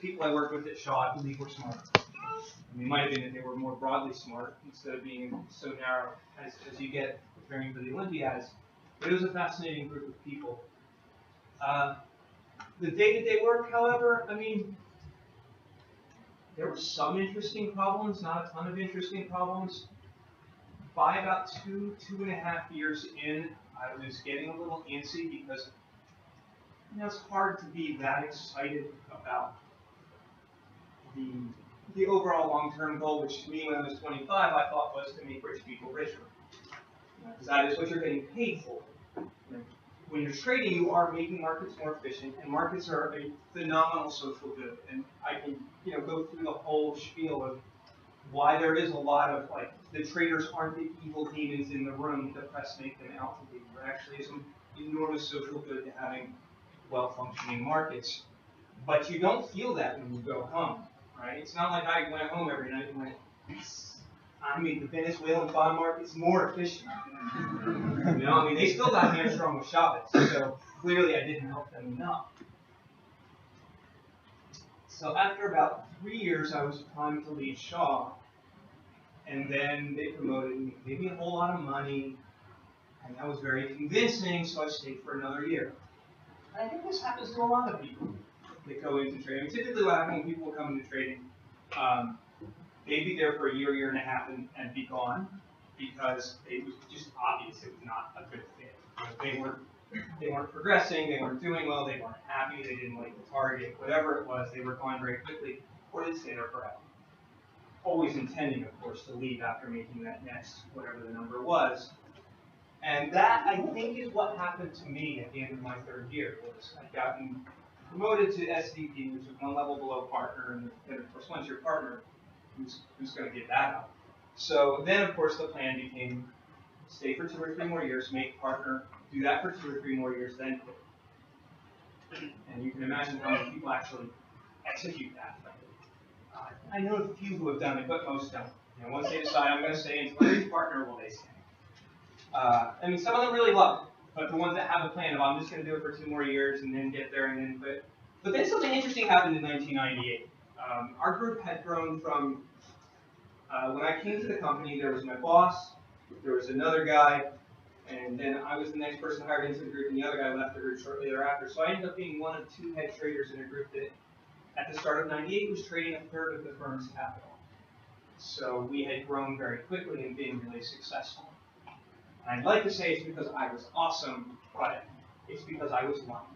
people I worked with at Shaw, I believe, were smart. I mean, it might have been that they were more broadly smart instead of being so narrow as you get preparing for the Olympiads. But it was a fascinating group of people. The day-to-day work, however, I mean, there were some interesting problems, not a ton of interesting problems. By about 2.5 years in, I was getting a little antsy because it's hard to be that excited about the overall long-term goal, which to me when I was 25, I thought was to make rich people richer. Because that is what you're getting paid for. When you're trading, you are making markets more efficient, and markets are a phenomenal social good. And I can, go through the whole spiel of why there is a lot of, the traders aren't the evil demons in the room the press make them out to be. There actually is some enormous social good to having well-functioning markets. But you don't feel that when you go home, right? It's not like I went home every night and went, yes, I made the Venezuelan bond markets more efficient. I mean, they still got hamstrung with Chavez, so clearly I didn't help them enough. So after about 3 years, I was time to leave Shaw, and then they promoted me, gave me a whole lot of money, and that was very convincing, so I stayed for another year. And I think this happens to a lot of people that go into trading. Typically what happens when people come into trading, they'd be there for a year, 1.5 years, and be gone because it was just obvious it was not a good fit. They weren't progressing, they weren't doing well, they weren't happy, they didn't like the target, whatever it was, they were gone very quickly, or they'd stay there forever. Always intending, of course, to leave after making that next, whatever the number was. And that, I think, is what happened to me at the end of my 3rd year. Was I'd gotten promoted to SVP, which was 1 level below partner, and then, of course, once you're partner, who's going to give that up? So then, of course, the plan became stay for 2 or 3 more years, make partner, do that for 2 or 3 more years, then quit. And you can imagine how many people actually execute that. I know a few who have done it, but most don't. Once they decide I'm going to stay until I reach partner, will they stay? I mean, some of them really love it, but the ones that have a plan of I'm just going to do it for 2 more years and then get there and then quit. But then something interesting happened in 1998. Our group had grown from, when I came to the company, there was my boss, there was another guy, and then I was the next person hired into the group, and the other guy left the group shortly thereafter. So I ended up being 1 of 2 head traders in a group that, at the start of '98, was trading 1/3 of the firm's capital. So we had grown very quickly and been really successful. And I'd like to say it's because I was awesome, but it's because I was lucky.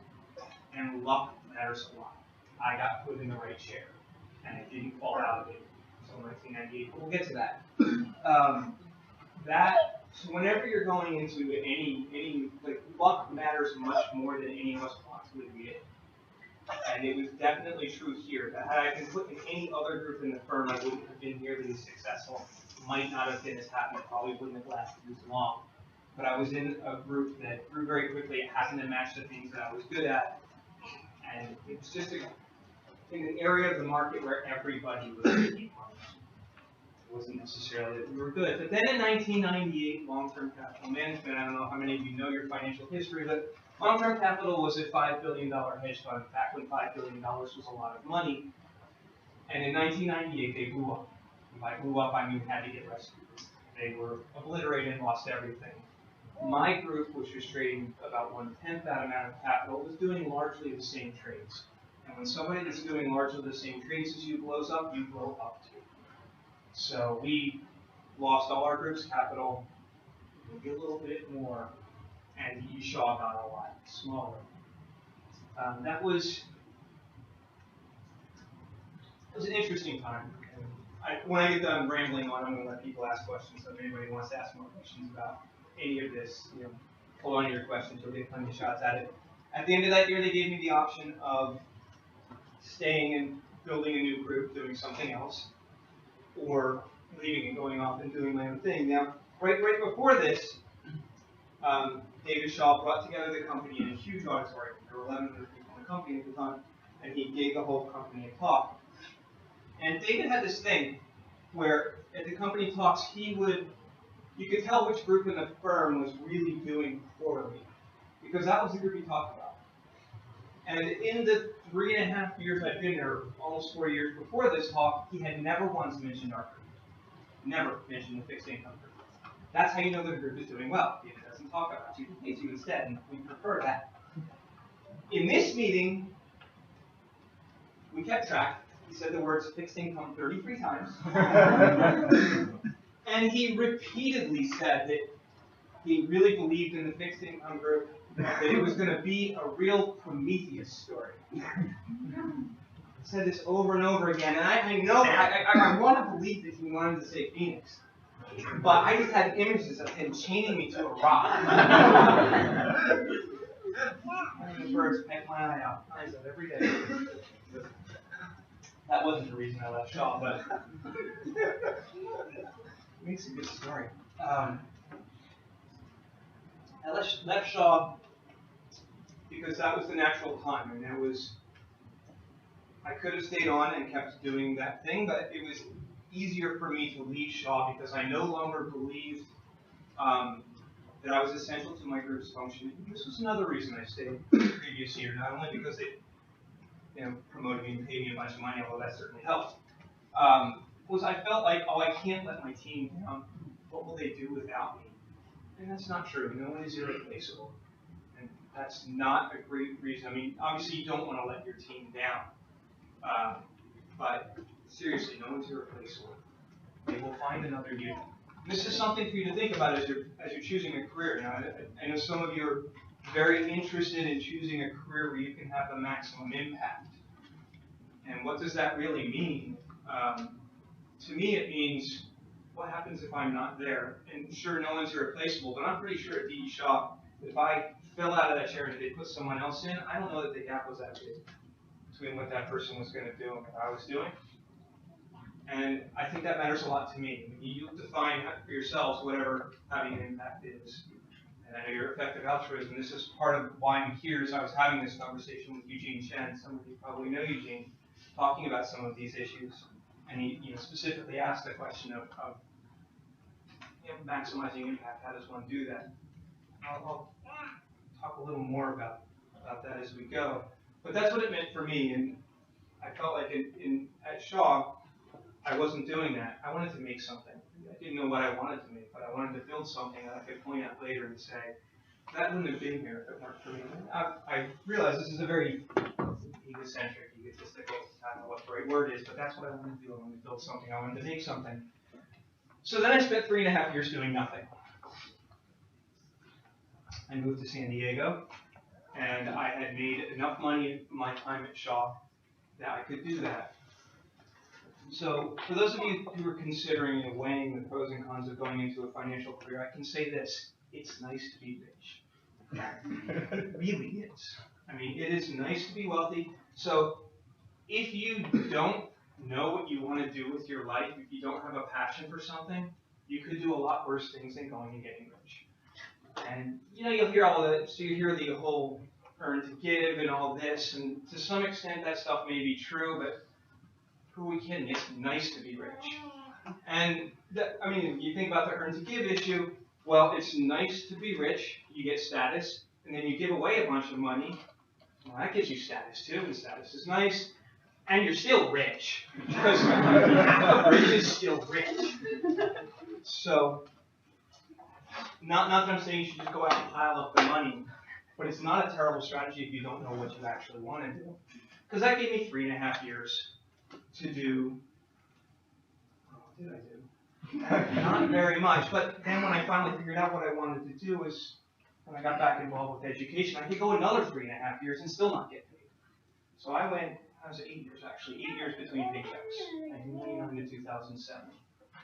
And luck matters a lot. I got put in the right chair, and I didn't fall out of it until 1998. But we'll get to that. So whenever you're going into any luck matters much more than any of us possibly admit. And it was definitely true here. That had I been put in any other group in the firm, I wouldn't have been nearly as successful. Might not have been as happy. Probably wouldn't have lasted as long. But I was in a group that grew very quickly. It happened to match the things that I was good at. And it was just in an area of the market where everybody was making money. It wasn't necessarily that we were good. But then in 1998, long-term capital management, I don't know how many of you know your financial history, but long-term capital was a $5 billion hedge fund back when $5 billion was a lot of money. And in 1998, they blew up. And by blew up, I mean had to get rescued. They were obliterated and lost everything. My group, which was trading about 1/10 that amount of capital, was doing largely the same trades. And when somebody that's doing largely the same trades as you blows up, you blow up too. So we lost all our group's capital, maybe a little bit more, and Shaw got a lot smaller. That was an interesting time. When I get done rambling on, I'm going to let people ask questions. So if anybody wants to ask more questions about any of this, hold on to your questions. You'll get plenty of shots at it. At the end of that year, they gave me the option of staying and building a new group, doing something else, or leaving and going off and doing my own thing. Now, right before this, David Shaw brought together the company in a huge auditorium. There were 1,100 people in the company at the time, and he gave the whole company a talk. And David had this thing where at the company talks, you could tell which group in the firm was really doing poorly, because that was the group he talked about. And in the 3.5 years I've been there, almost 4 years before this talk, he had never once mentioned our group. Never mentioned the fixed income group. That's how you know the group is doing well. It doesn't talk about you, it pays you instead, and we prefer that. In this meeting, we kept track. He said the words fixed income 33 times. And he repeatedly said that he really believed in the fixed income group, that it was going to be a real Prometheus story. He said this over and over again, and I know, I want to believe that he wanted to say Phoenix, but I just had images of him chaining me to a rock. The birds peck my eye out. I said every day. That wasn't the reason I left Shaw, but it makes a good story. I left Shaw because that was the natural time, and it was. I could have stayed on and kept doing that thing, but it was easier for me to leave Shaw because I no longer believed that I was essential to my group's functioning. This was another reason I stayed the previous year, not only because they promoted me and paid me a bunch of money, although that certainly helped, was I felt like, oh, I can't let my team down. What will they do without me? And that's not true. No one is irreplaceable. And that's not a great reason. I mean, obviously you don't want to let your team down. But seriously, no one's irreplaceable. They will find another you. This is something for you to think about as you're choosing a career. Now, I know some of you are very interested in choosing a career where you can have the maximum impact. And what does that really mean? To me, it means what happens if I'm not there? And sure, no one's irreplaceable, but I'm pretty sure at D.E. Shaw, if I fell out of that chair and they put someone else in, I don't know that the gap was that big between what that person was going to do and what I was doing. And I think that matters a lot to me. You define for yourselves whatever having an impact is. And I know you're effective altruism. This is part of why I'm here. As I was having this conversation with Eugene Chen, some of you probably know Eugene, talking about some of these issues. And he specifically asked the question of maximizing impact. How does one do that? I'll talk a little more about that as we go. But that's what it meant for me. And I felt like at Shaw, I wasn't doing that. I wanted to make something. I didn't know what I wanted to make, but I wanted to build something that I could point out later and say, that wouldn't have been here if it weren't for me. I realize this is a very ego-centric, egotistical, I don't know what the right word is, but that's what I wanted to do. I wanted to build something. I wanted to make something. So then I spent 3.5 years doing nothing. I moved to San Diego, and I had made enough money in my time at Shaw that I could do that. So for those of you who are considering and weighing the pros and cons of going into a financial career, I can say this: it's nice to be rich. It really is. I mean, it is nice to be wealthy. So if you don't know what you want to do with your life, if you don't have a passion for something, you could do a lot worse things than going and getting rich. And you'll hear all that. So you hear the whole earn to give and all this, and to some extent that stuff may be true, but who are we kidding? It's nice to be rich. And you think about the earn to give issue. Well, it's nice to be rich. You get status, and then you give away a bunch of money. Well, that gives you status too, and status is nice. And you're still rich, because rich is still rich. So, not that I'm saying you should just go out and pile up the money, but it's not a terrible strategy if you don't know what you actually want to do. Because that gave me 3.5 years to do. What did I do? Not very much. But then when I finally figured out what I wanted to do was when I got back involved with education, I could go another 3.5 years and still not get paid. So I was 8 years actually, 8 years between paychecks, 1999 to 2007.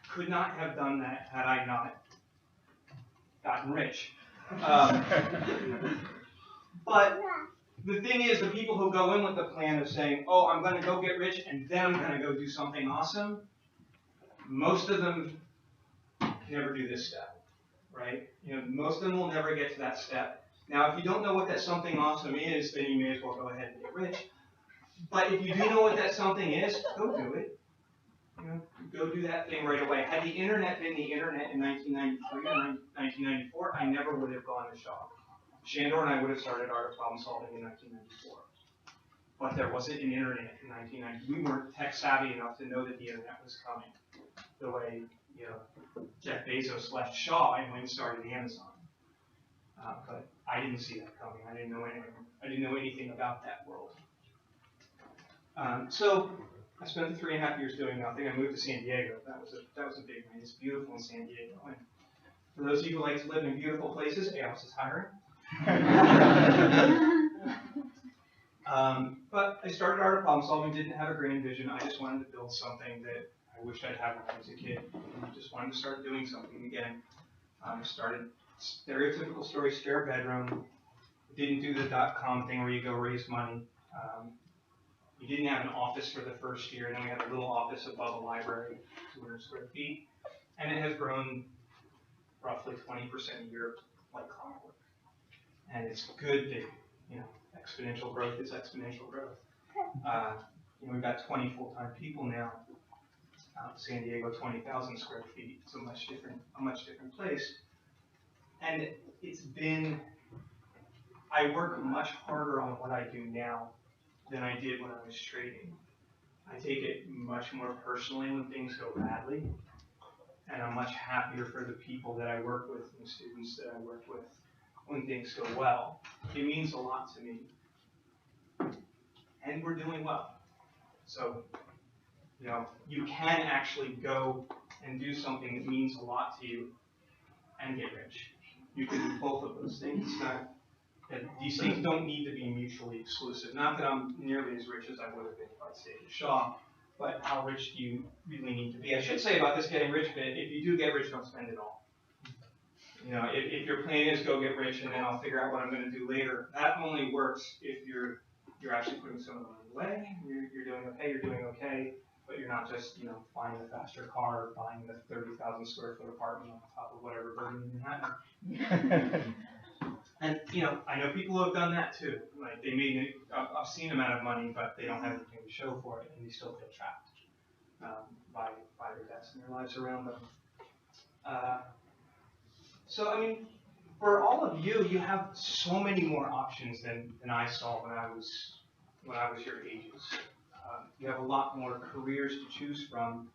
Could not have done that had I not gotten rich. But the thing is, the people who go in with the plan of saying, oh, I'm going to go get rich and then I'm going to go do something awesome, most of them never do this step, right? Most of them will never get to that step. Now, if you don't know what that something awesome is, then you may as well go ahead and get rich. But if you do know what that something is, go do it. Go do that thing right away. Had the internet been the internet in 1993 or 1994, I never would have gone to Shaw. Shandor and I would have started Art of Problem Solving in 1994. but there wasn't an internet in 1990. We weren't tech savvy enough to know that the internet was coming. The way, you know, Jeff Bezos left Shaw and went and started Amazon. But I didn't see that coming. I didn't know anything about that world. So I spent the 3.5 years doing nothing. I moved to San Diego. That was a big one. It's beautiful in San Diego. And for those of you who like to live in beautiful places, AoPS is hiring. But I started art of problem solving, didn't have a grand vision. I just wanted to build something that I wished I'd had when I was a kid. I just wanted to start doing something again. I started stereotypical story, spare bedroom. Didn't do the .com thing where you go raise money. We didn't have an office for the first year, and then we had a little office above a library, 200 square feet. And it has grown roughly 20% a year like clockwork. And it's good that, you know, exponential growth is exponential growth. You know, we've got 20 full-time people now. San Diego, 20,000 square feet. It's a much different place. And it's been, I work much harder on what I do now than I did when I was trading. I take it much more personally when things go badly, and I'm much happier for the people that I work with and the students that I work with when things go well. It means a lot to me, and we're doing well. So, you know, you can actually go and do something that means a lot to you and get rich. You can do both of those things. It's not that these things don't need to be mutually exclusive. Not that I'm nearly as rich as I would have been if I'd stayed at Shaw, but how rich do you really need to be? I should say about this getting rich bit, if you do get rich, don't spend it all. You know, if your plan is go get rich and then I'll figure out what I'm going to do later, that only works if you're actually putting some of the money away. You're doing okay, but you're not just, you know, buying the faster car, or buying the 30,000 square foot apartment on top of whatever building in Manhattan. And, you know, I know people who have done that too. Like, they made an obscene amount of money, but they don't have anything to show for it, and they still feel trapped by their debts and their lives around them. So, I mean, for all of you, you have so many more options than I saw when I was your ages. You have a lot more careers to choose from,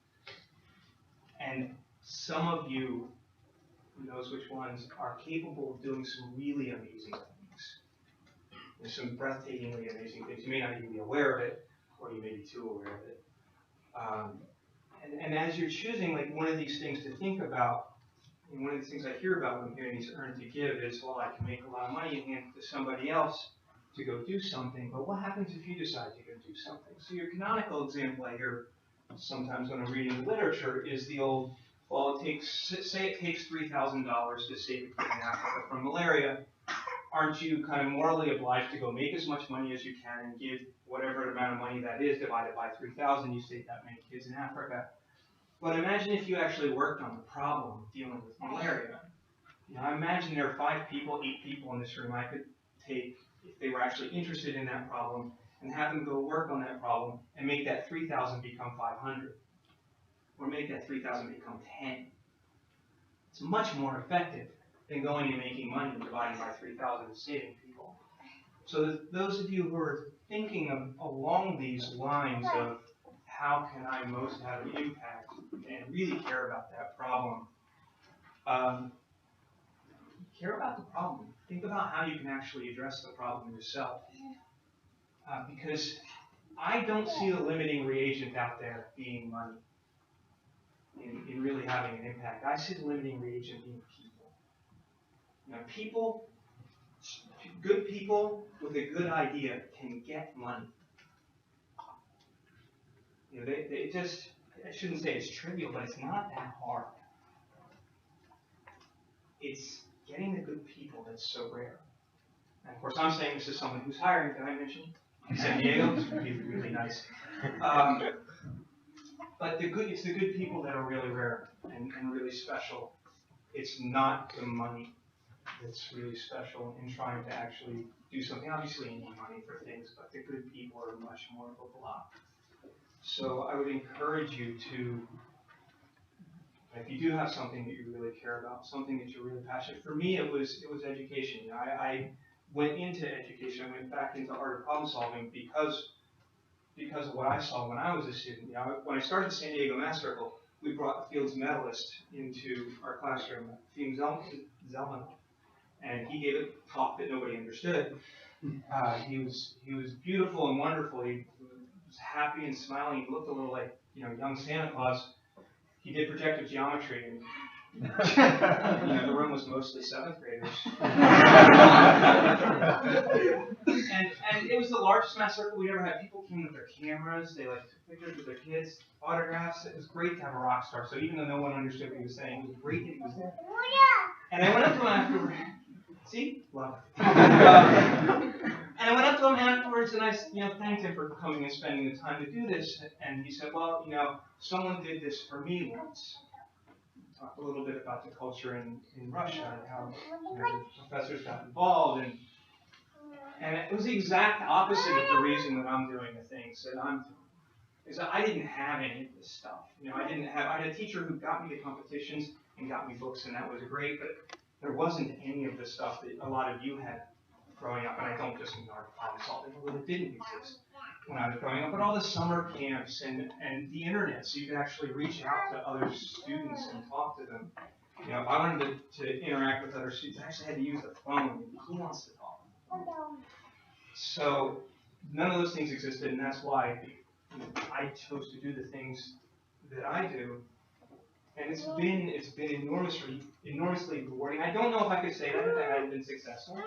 and some of you, who knows which ones, are capable of doing some really amazing things. There's some breathtakingly amazing things. You may not even be aware of it, or you may be too aware of it. And as you're choosing, like, one of these things to think about, and one of the things I hear about when I'm hearing these earn to give is, well, I can make a lot of money and hand it to somebody else to go do something, but what happens if you decide to go do something? So your canonical example I hear sometimes when I'm reading the literature is the old, well, say it takes $3,000 to save a kid in Africa from malaria. Aren't you kind of morally obliged to go make as much money as you can and give whatever amount of money that is divided by 3,000, you save that many kids in Africa? But imagine if you actually worked on the problem of dealing with malaria. Now, I imagine there are 5 people, 8 people in this room I could take, if they were actually interested in that problem, and have them go work on that problem and make that 3,000 become 500. Or make that 3,000 become 10. It's much more effective than going and making money and dividing by 3,000 and saving people. So those of you who are thinking along these lines of how can I most have an impact and really care about that problem, care about the problem. Think about how you can actually address the problem yourself. Because I don't see the limiting reagent out there being money. In really having an impact. I see the limiting reagent being people. Now, people, good people with a good idea can get money. You know, they just, I shouldn't say it's trivial, but it's not that hard. It's getting the good people that's so rare. And of course, I'm saying this is someone who's hiring, did I mention? In San Diego, this would be really nice. But it's the good people that are really rare and really special. It's not the money that's really special in trying to actually do something. Obviously, you need money for things, but the good people are much more of a block. So I would encourage you to, if you do have something that you really care about, something that you're really passionate. For me, it was education. You know, went into education. I went back into art of problem solving because of what I saw when I was a student. You know, when I started San Diego Math Circle, we brought a Fields medalist into our classroom, Thiem Zelman, and he gave a talk that nobody understood. He was beautiful and wonderful. He was happy and smiling. He looked a little like, you know, young Santa Claus. He did projective geometry, and you know, the room was mostly 7th graders. and it was the largest math circle we ever had. People came with their cameras. They like took pictures with their kids, autographs. It was great to have a rock star. So even though no one understood what he was saying, it was great that he was there. And I went up to him afterwards. See? Love it. And I went up to him afterwards and I, you know, thanked him for coming and spending the time to do this. And he said, well, you know, someone did this for me once. Talked a little bit about the culture in Russia and how, you know, the professors got involved, and it was the exact opposite of the reason that I'm doing the things that I'm doing. Is that I didn't have any of this stuff. You know, I had a teacher who got me to competitions and got me books, and that was great, but there wasn't any of the stuff that a lot of you had growing up, and I don't just mean art problem solving, although it didn't exist when I was growing up, but all the summer camps and the internet, so you could actually reach out to other students and talk to them. You know, if I wanted to interact with other students, I actually had to use the phone. Who wants to talk? So none of those things existed, and that's why I chose to do the things that I do. And it's been enormously rewarding. I don't know if I could say that if I hadn't been successful,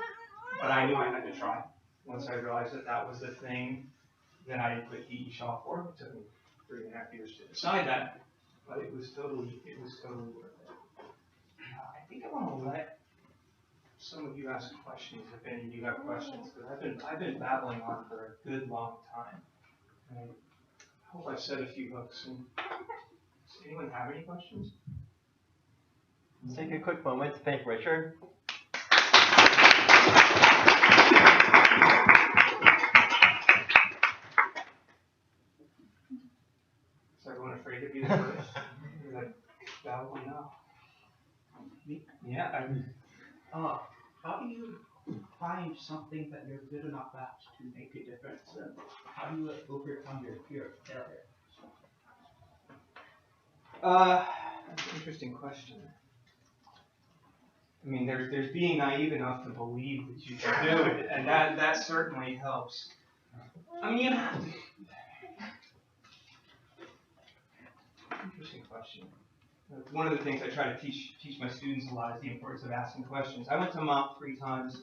but I knew I had to try. Once I realized that was the thing that I quit E.E. Shaw for. It took me 3.5 years to decide that, but it was totally worth it. I think I want to let some of you ask questions if any of you have questions, because I've been babbling on for a good long time. And I hope I've said a few hooks. And does anyone have any questions? Let's take a quick moment to thank Richard. Is everyone afraid to be the first? Like, babbling now. Yeah. How do you find something that you're good enough at to make a difference? How do you overcome your fear of failure? That's an interesting question. I mean, there's being naive enough to believe that you can do it, and that certainly helps. I mean, you have to. Interesting question. One of the things I try to teach my students a lot is the importance of asking questions. I went to MOP 3 times,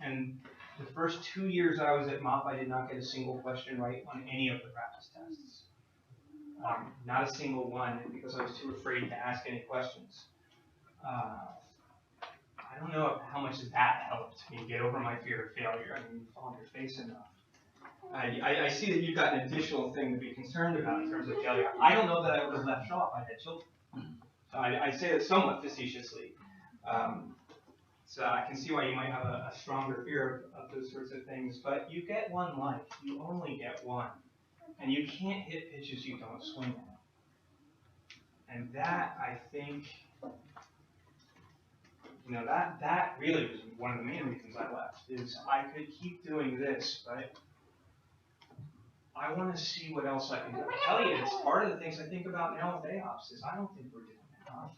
and the first 2 years I was at MOP, I did not get a single question right on any of the practice tests. Not a single one, because I was too afraid to ask any questions. I don't know how much that helped me get over my fear of failure. I mean, you fall on your face enough. I see that you've got an additional thing to be concerned about in terms of failure. I don't know that I would have left Shaw if I had children. So I say that somewhat facetiously. So I can see why you might have a stronger fear of those sorts of things. But you get one life. You only get one. And you can't hit pitches you don't swing at. And that, I think, you know, that really was one of the main reasons I left, is I could keep doing this, but I want to see what else I can do. I tell you, it's part of the things I think about now with AoPS is I don't think we're doing enough.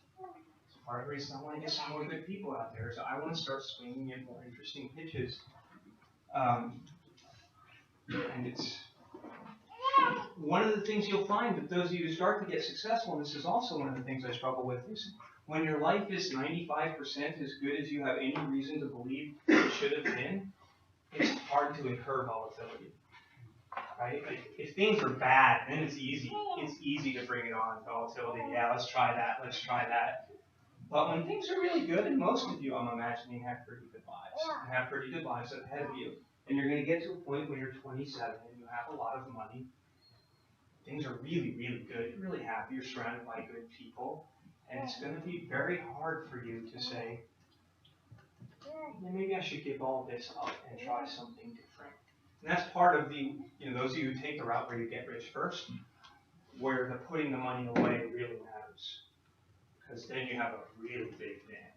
It's part of the reason I want to get some more good people out there, so I want to start swinging at more interesting pitches. And it's one of the things you'll find that those of you who start to get successful, and this is also one of the things I struggle with, is when your life is 95% as good as you have any reason to believe it should have been, it's hard to incur volatility. Right? Like, if things are bad, then it's easy. It's easy to bring it on, volatility. Yeah, let's try that. Let's try that. But when things are really good, and most of you, I'm imagining, have pretty good lives, and have pretty good lives ahead of you, and you're going to get to a point when you're 27 and you have a lot of money. Things are really, really good. You're really happy. You're surrounded by good people, and it's going to be very hard for you to say, yeah, maybe I should give all this up and try something different. And that's part of the, those of you who take the route where you get rich first, where the putting the money away really matters. Because then you have a really big net.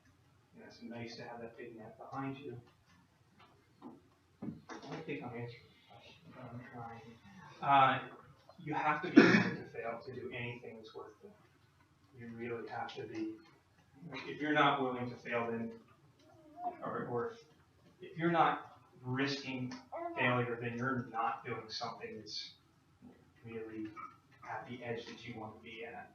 It's nice to have that big net behind you. I don't think I'm answering the question, but I'm trying. You have to be willing to fail to do anything that's worth it. You really have to be. If you're not willing to fail, then, or if you're not risking failure, then you're not doing something that's really at the edge that you want to be at.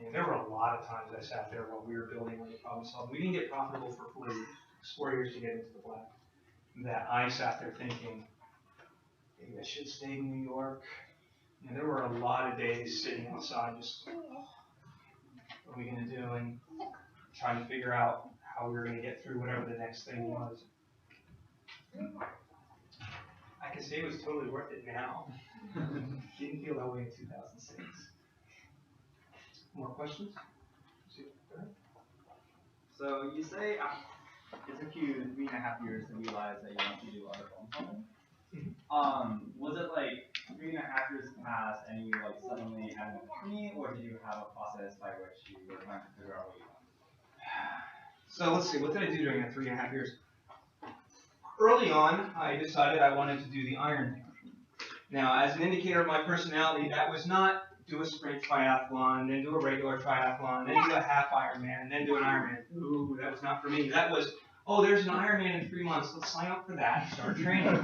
And there were a lot of times I sat there while we were building on the problem solving. We didn't get profitable for 4 years to get into the black. That I sat there thinking, maybe I should stay in New York. And there were a lot of days sitting outside just, what are we going to do? And trying to figure out how we were going to get through whatever the next thing was. I can say it was totally worth it now. Didn't feel that way in 2006. More questions? So you say it took you 3.5 years to realize that you want to do other problem solving. Was it like 3.5 years passed and you like suddenly had an epiphany, or did you have a process by which you were trying to figure out what you wanted? So let's see, what did I do during that 3.5 years? Early on, I decided I wanted to do the Ironman. Now, as an indicator of my personality, that was not do a sprint triathlon, then do a regular triathlon, then do a half Ironman, then do an Ironman. Ooh, that was not for me. That was, oh, there's an Ironman in 3 months. Let's sign up for that and start training.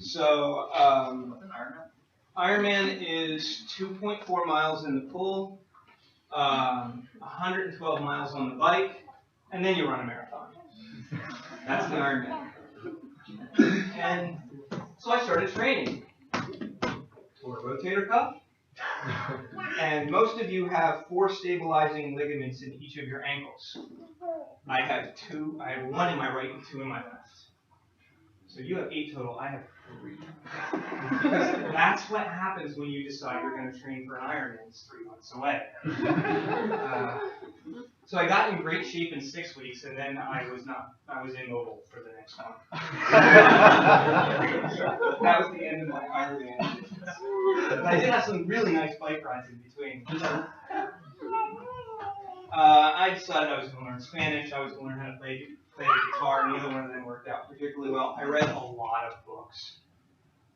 So, What's an Ironman? Ironman is 2.4 miles in the pool, 112 miles on the bike, and then you run a marathon. That's the Ironman. And so I started training. Tore a rotator cuff. And most of you have 4 stabilizing ligaments in each of your ankles. I have 2. I have 1 in my right and 2 in my left. So you have 8 total. I have 3. Because that's what happens when you decide you're going to train for an Ironman. It's 3 months away. So I got in great shape in 6 weeks, and then I was immobile for the next month. That was the end of my Ironman. But I did have some really nice bike rides in between. I decided I was going to learn Spanish. I was going to learn how to play the guitar. Neither one of them worked out particularly well. I read a lot of books.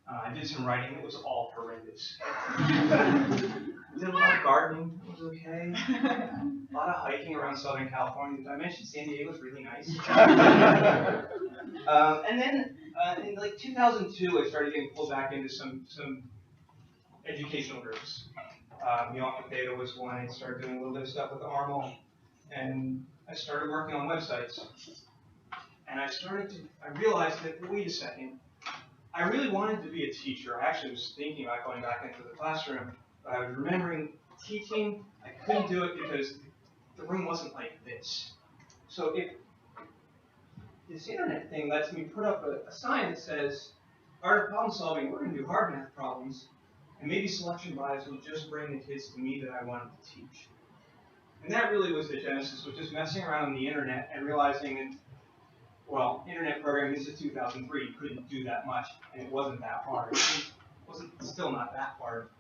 I did some writing. It was all horrendous. I did a lot of gardening. It was okay. A lot of hiking around Southern California. Did I mention San Diego's really nice? And then in like 2002, I started getting pulled back into some educational groups. Alpha Theta was one. I started doing a little bit of stuff with ARML, and I started working on websites. And I realized that, wait a second, I really wanted to be a teacher. I actually was thinking about going back into the classroom, but I was remembering teaching. I couldn't do it because the room wasn't like this. So this internet thing lets me put up a sign that says, art of problem solving, we're going to do hard math problems, and maybe selection bias will just bring the kids to me that I wanted to teach. And that really was the genesis, was just messing around on the internet and realizing that, well, internet programming, this is 2003, you couldn't do that much, and it wasn't that hard. It wasn't still not that hard.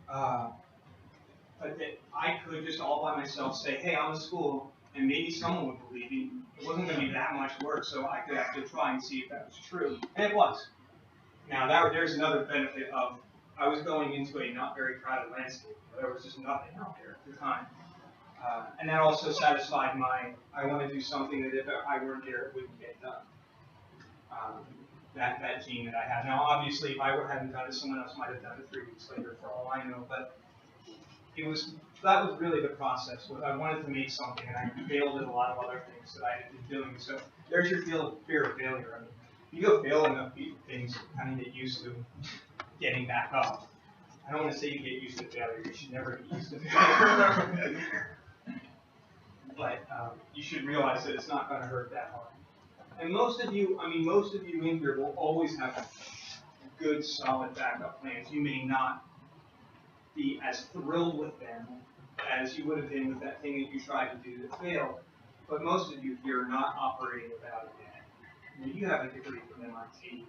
But that I could just all by myself say, hey, I'm a school, and maybe someone would believe me. It wasn't going to be that much work, so I could actually try and see if that was true. And it was. Now, there's another benefit of, I was going into a not very crowded landscape. There was just nothing out there at the time. And that also satisfied I want to do something that if I weren't there, it wouldn't get done. That gene that I had. Now, obviously, if I hadn't done it, someone else might have done it 3 weeks later, for all I know. But that was really the process. I wanted to make something, and I failed at a lot of other things that I had been doing. So there's your fear of failure. I mean, you go fail enough things, you kind of get used to getting back up. I don't want to say you get used to failure. You should never get used to failure. But you should realize that it's not going to hurt that hard. And most of you in here will always have good, solid backup plans. You may not be as thrilled with them as you would have been with that thing that you tried to do that failed. But most of you here are not operating without it yet. I mean, you have a degree from MIT.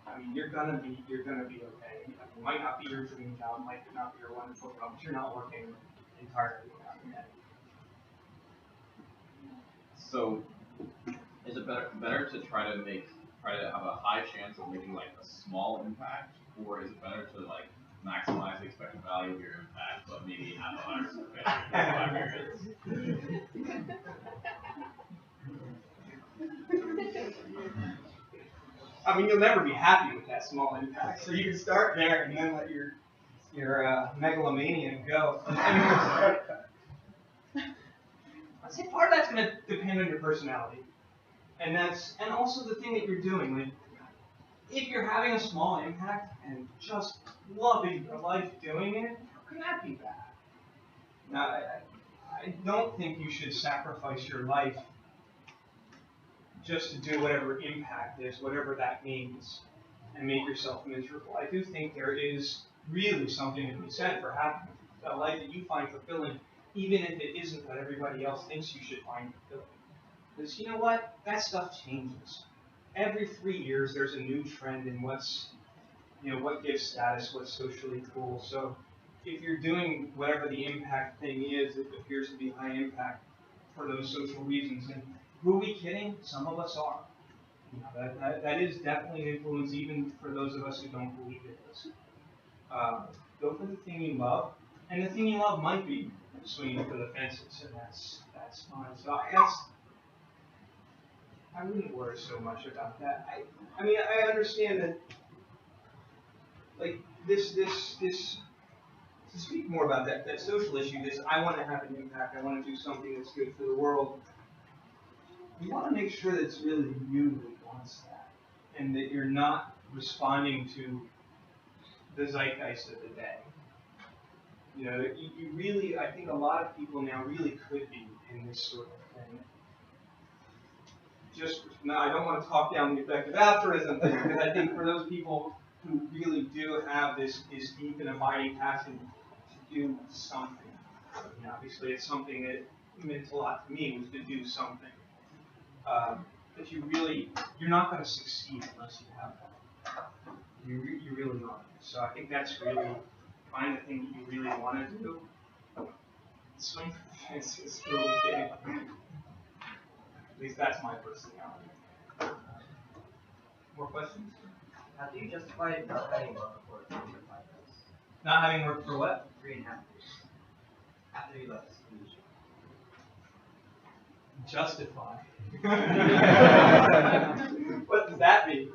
I mean, you're gonna be okay. It might not be your dream job, it might not be your wonderful job, but you're not working entirely without it yet. So, Is it better to try to have a high chance of making like a small impact, or is it better to like maximize the expected value of your impact, but maybe have a higher success I mean, you'll never be happy with that small impact, so you can start there and then let your megalomania go. I'd say part of that's going to depend on your personality, and also the thing that you're doing. Like, if you're having a small impact and just loving your life doing it, how can that be bad? Now, I don't think you should sacrifice your life just to do whatever impact is, whatever that means, and make yourself miserable. I do think there is really something to be said for having a life that you find fulfilling, even if it isn't what everybody else thinks you should find fulfilling. Because you know what? That stuff changes. Every 3 years, there's a new trend in what gives status, what's socially cool. So if you're doing whatever the impact thing is, it appears to be high impact for those social reasons. And who are we kidding? Some of us are. That is definitely an influence, even for those of us who don't believe it is. Go for the thing you love, and the thing you love might be swinging for the fences, and that's fine. So I wouldn't worry so much about that. I mean, I understand that, like, this, to speak more about that social issue, I want to have an impact, I want to do something that's good for the world. You want to make sure that it's really you that wants that, and that you're not responding to the zeitgeist of the day. You really, I think a lot of people now really could be in this sort of thing. I don't want to talk down the effective altruism thing, because I think for those people who really do have this deep and abiding passion to do something, obviously it's something that meant a lot to me, was to do something. But you're not going to succeed unless you have that. You really aren't. So I think that's really, find the thing that you really want to do. Swing for the fences, really kidding. At least that's my personality. More questions? How do you justify not having worked for 3 to 5 years? Not having worked for what? 3.5 years. After you left school. Justify. What does that mean?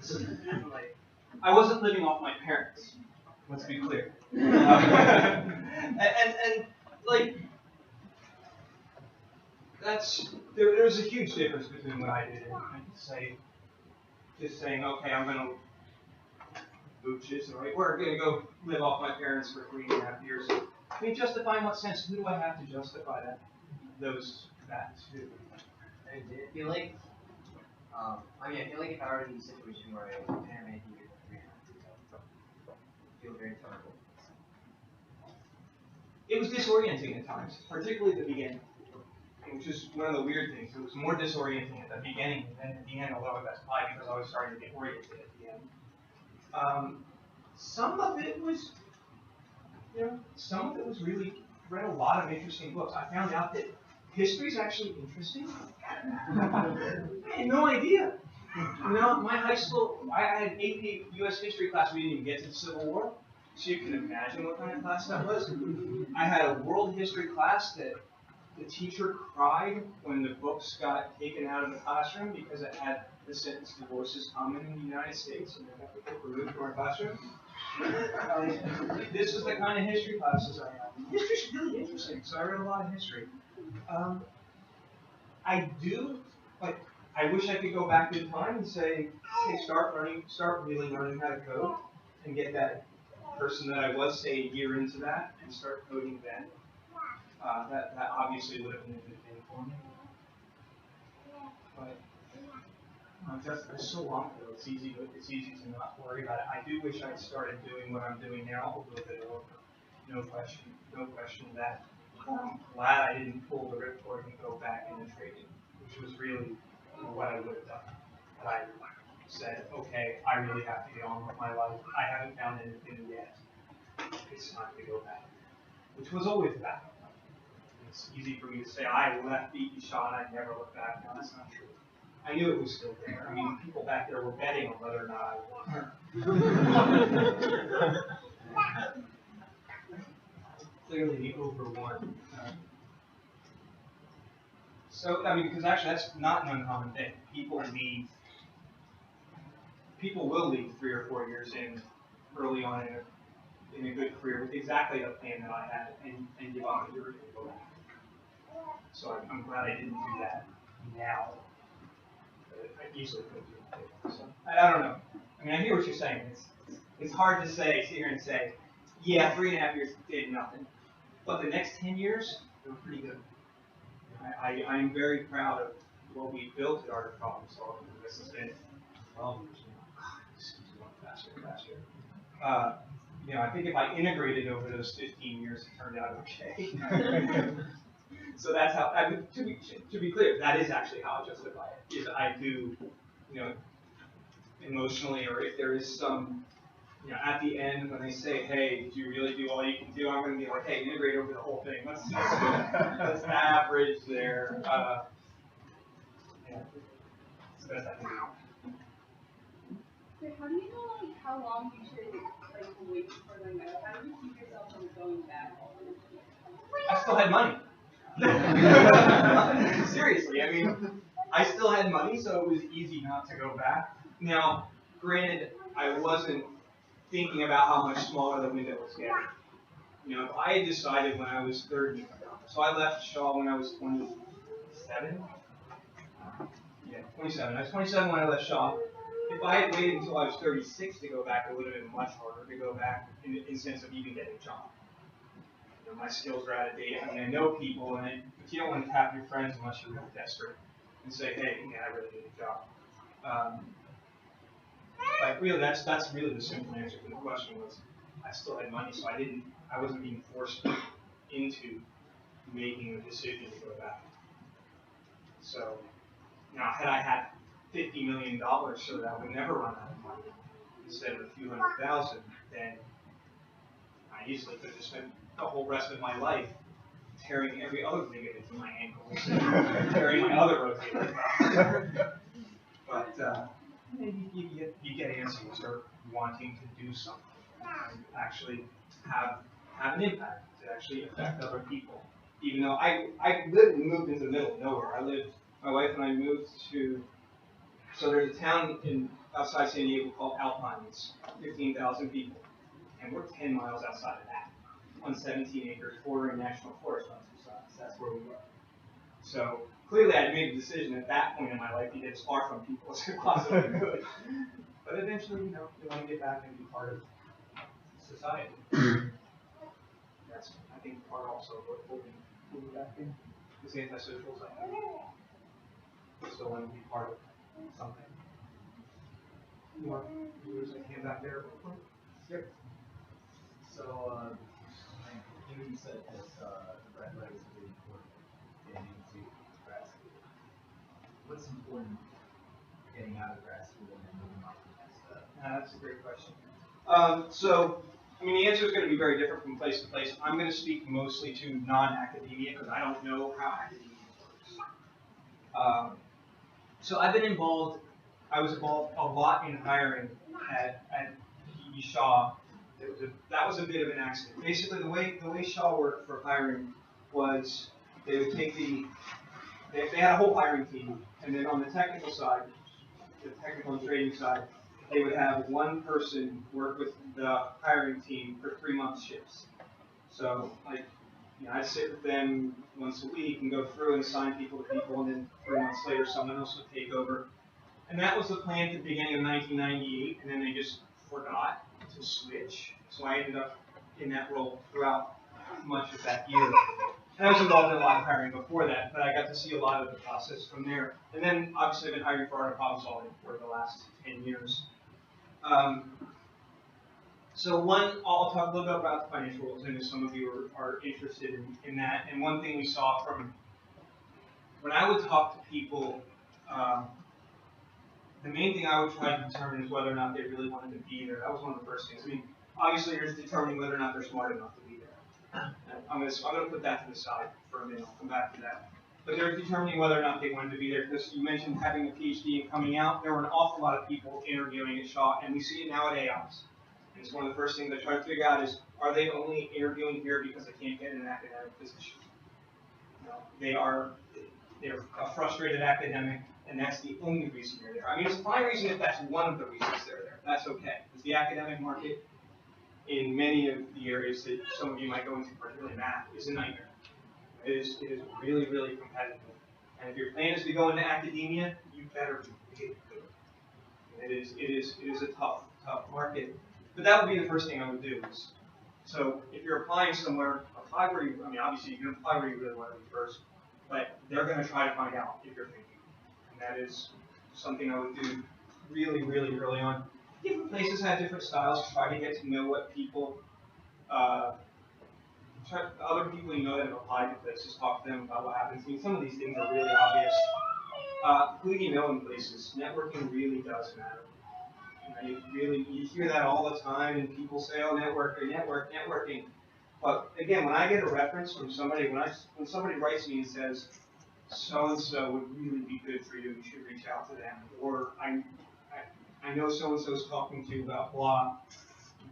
I wasn't living off my parents. Let's be clear. And like, there's a huge difference between what I did and just saying, okay, I'm gonna booch is the right word. I'm gonna go live off my parents for 3.5 years. I mean, justify in what sense? Who do I have to justify that to? I feel like, I feel like if I were in a situation where I didn't have anything to do for 3.5 years, I would feel very terrible. It was disorienting at times, particularly at the beginning, which is one of the weird things. It was more disorienting at the beginning than at the end, although that's probably because I was starting to get oriented at the end. Some of it was really, read a lot of interesting books. I found out that history is actually interesting. I had no idea. My high school, I had an AP U.S. history class. We didn't even get to the Civil War, so you can imagine what kind of class that was. I had a world history class that the teacher cried when the books got taken out of the classroom because it had the sentence "divorce is common in the United States," and they got the book removed from our classroom. This is the kind of history classes I had. History's really interesting, so I read a lot of history. I wish I could go back in time and say, hey, start really learning how to code, and get that person that I was, say, a year into that, and start coding then. That obviously would have been a good thing for me. But it's so long ago. It's easy to not worry about it. I do wish I'd started doing what I'm doing now a little bit earlier. No question of that. I'm glad I didn't pull the ripcord and go back into trading, which was really what I would have done. But I said, okay, I really have to get on with my life. I haven't found anything yet. It's time to go back, which was always that. It's easy for me to say, I left beat and shot, I never looked back. No, that's not true. I knew it was still there. I mean, people back there were betting on whether or not I won. Clearly, the over won. So, I mean, because actually that's not an uncommon thing. People will leave 3 or 4 years in early on in a good career with exactly the plan that I had and give up a year and go back. So I'm glad I didn't do that now. I easily could do it. So I don't know. I mean, I hear what you're saying. It's hard to sit here and say, yeah, 3.5 years did nothing. But the next 10 years, they were pretty good. I'm very proud of what we built at Art of Problem Solving. This has been 12 years now. God, this is going faster and faster. I think if I integrated over those 15 years, it turned out okay. So that's how, to be clear, that is actually how I justify it. Is I do, emotionally, or if there is some, at the end when they say, hey, did you really do all you can do? I'm going to be like, hey, integrate over the whole thing. Let's average there. It's the best I can do. So how do you know how long you should wait for them? How do you keep yourself from going back? I still had money. Seriously, I mean, I still had money, so it was easy not to go back. Now, granted, I wasn't thinking about how much smaller the window was getting. If I had decided when I was 30, so I left Shaw when I was 27. Yeah, 27. I was 27 when I left Shaw. If I had waited until I was 36 to go back, it would have been much harder to go back in the sense of even getting a job. My skills are out of date. I mean, I know people, but you don't want to tap your friends unless you're really desperate and say, hey, I really need a job. But really, that's really the simple answer to the question was, I still had money, so I wasn't being forced into making a decision to go back. So, now, had I had $50 million so that I would never run out of money instead of a few $100,000, then I easily could have spent the whole rest of my life tearing every other ligament in my ankles and tearing my other rotator. But maybe you get antsy and start wanting to do something and actually have an impact, to actually affect other people. Even though I moved into the middle of nowhere. My wife and I moved so there's a town outside San Diego called Alpine. It's 15,000 people. And we're 10 miles outside of that, on 17 acres, bordering national forest on two sides. That's where we were. So clearly, I made a decision at that point in my life to get as far from people as I possibly could. But eventually, you want to get back and be part of society. That's, I think, part also of what holding back in this antisocial side. Still want to be part of something. More viewers that came back there. Yep. So, you said that the red light is really important getting into grad school. What's important getting out of grad school and then moving on to the next step? That's a great question. The answer is going to be very different from place to place. I'm going to speak mostly to non-academia because I don't know how academia works. So I've been involved. I was involved a lot in hiring at Shaw. That was a bit of an accident. Basically, the way Shaw worked for hiring was they would take they had a whole hiring team, and then on the technical side, the technical and trading side, they would have one person work with the hiring team for 3-month shifts. So, I'd sit with them once a week and go through and assign people to people, and then 3 months later, someone else would take over. And that was the plan at the beginning of 1998, and then they just forgot to switch. So I ended up in that role throughout much of that year. And I was involved in a lot of hiring before that, but I got to see a lot of the process from there. And then, obviously, I've been hiring for Art of Problem Solving for the last 10 years. I'll talk a little bit about the financial rules, and if some of you are interested in that. And one thing we saw from when I would talk to people, the main thing I would try to determine is whether or not they really wanted to be there. That was one of the first things. Obviously, you're just determining whether or not they're smart enough to be there. I'm going to put that to the side for a minute. I'll come back to that. but they're determining whether or not they wanted to be there. Because you mentioned having a PhD and coming out, there were an awful lot of people interviewing at Shaw, and we see it now at AoPS. And it's one of the first things I try to figure out is, are they only interviewing here because they can't get an academic position? No, they're a frustrated academic, and that's the only reason they're there. I mean, it's a fine reason if that's one of the reasons they're there. That's okay. Because the academic market in many of the areas that some of you might go into, particularly math, is a nightmare. It is really, really competitive. And if your plan is to go into academia, you better be really good. It is a tough market. But that would be the first thing I would do. So if you're applying somewhere, apply where you, I mean, obviously you can apply where you really want to be first, but they're going to try to find out if you're thinking. And that is something I would do really, really early on. Different places have different styles. Try to get to know what people, other people you know that have applied to places, talk to them about what happens. I mean, some of these things are really obvious. Who you know in places, networking really does matter. You hear that all the time, and people say, "Oh, networking." But again, when I get a reference from somebody, when somebody writes me and says, "So and so would really be good for you. You should reach out to them," or I know so and so is talking to you about blah.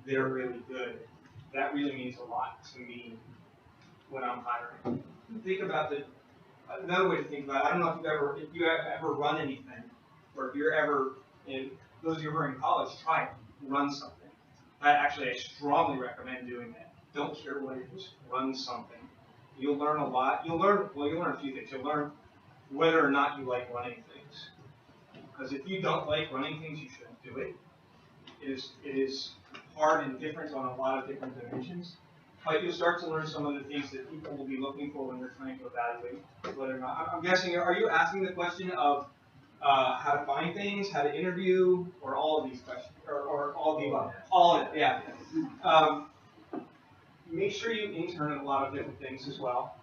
They're really good. That really means a lot to me when I'm hiring. Think about another way to think about it. I don't know if you ever run anything, or if you're ever in. Those of you who are in college, try it. Run something. I strongly recommend doing that. Don't care what it is. Run something. You'll learn a lot. You'll learn a few things. You'll learn whether or not you like running things. Because if you don't like running things, you shouldn't do it. It is hard and different on a lot of different dimensions. But you'll start to learn some of the things that people will be looking for when they're trying to evaluate whether or not. I'm guessing, are you asking the question of how to find things, how to interview, or all of these questions, or all of the above? All of it, yeah. Make sure you intern in a lot of different things as well,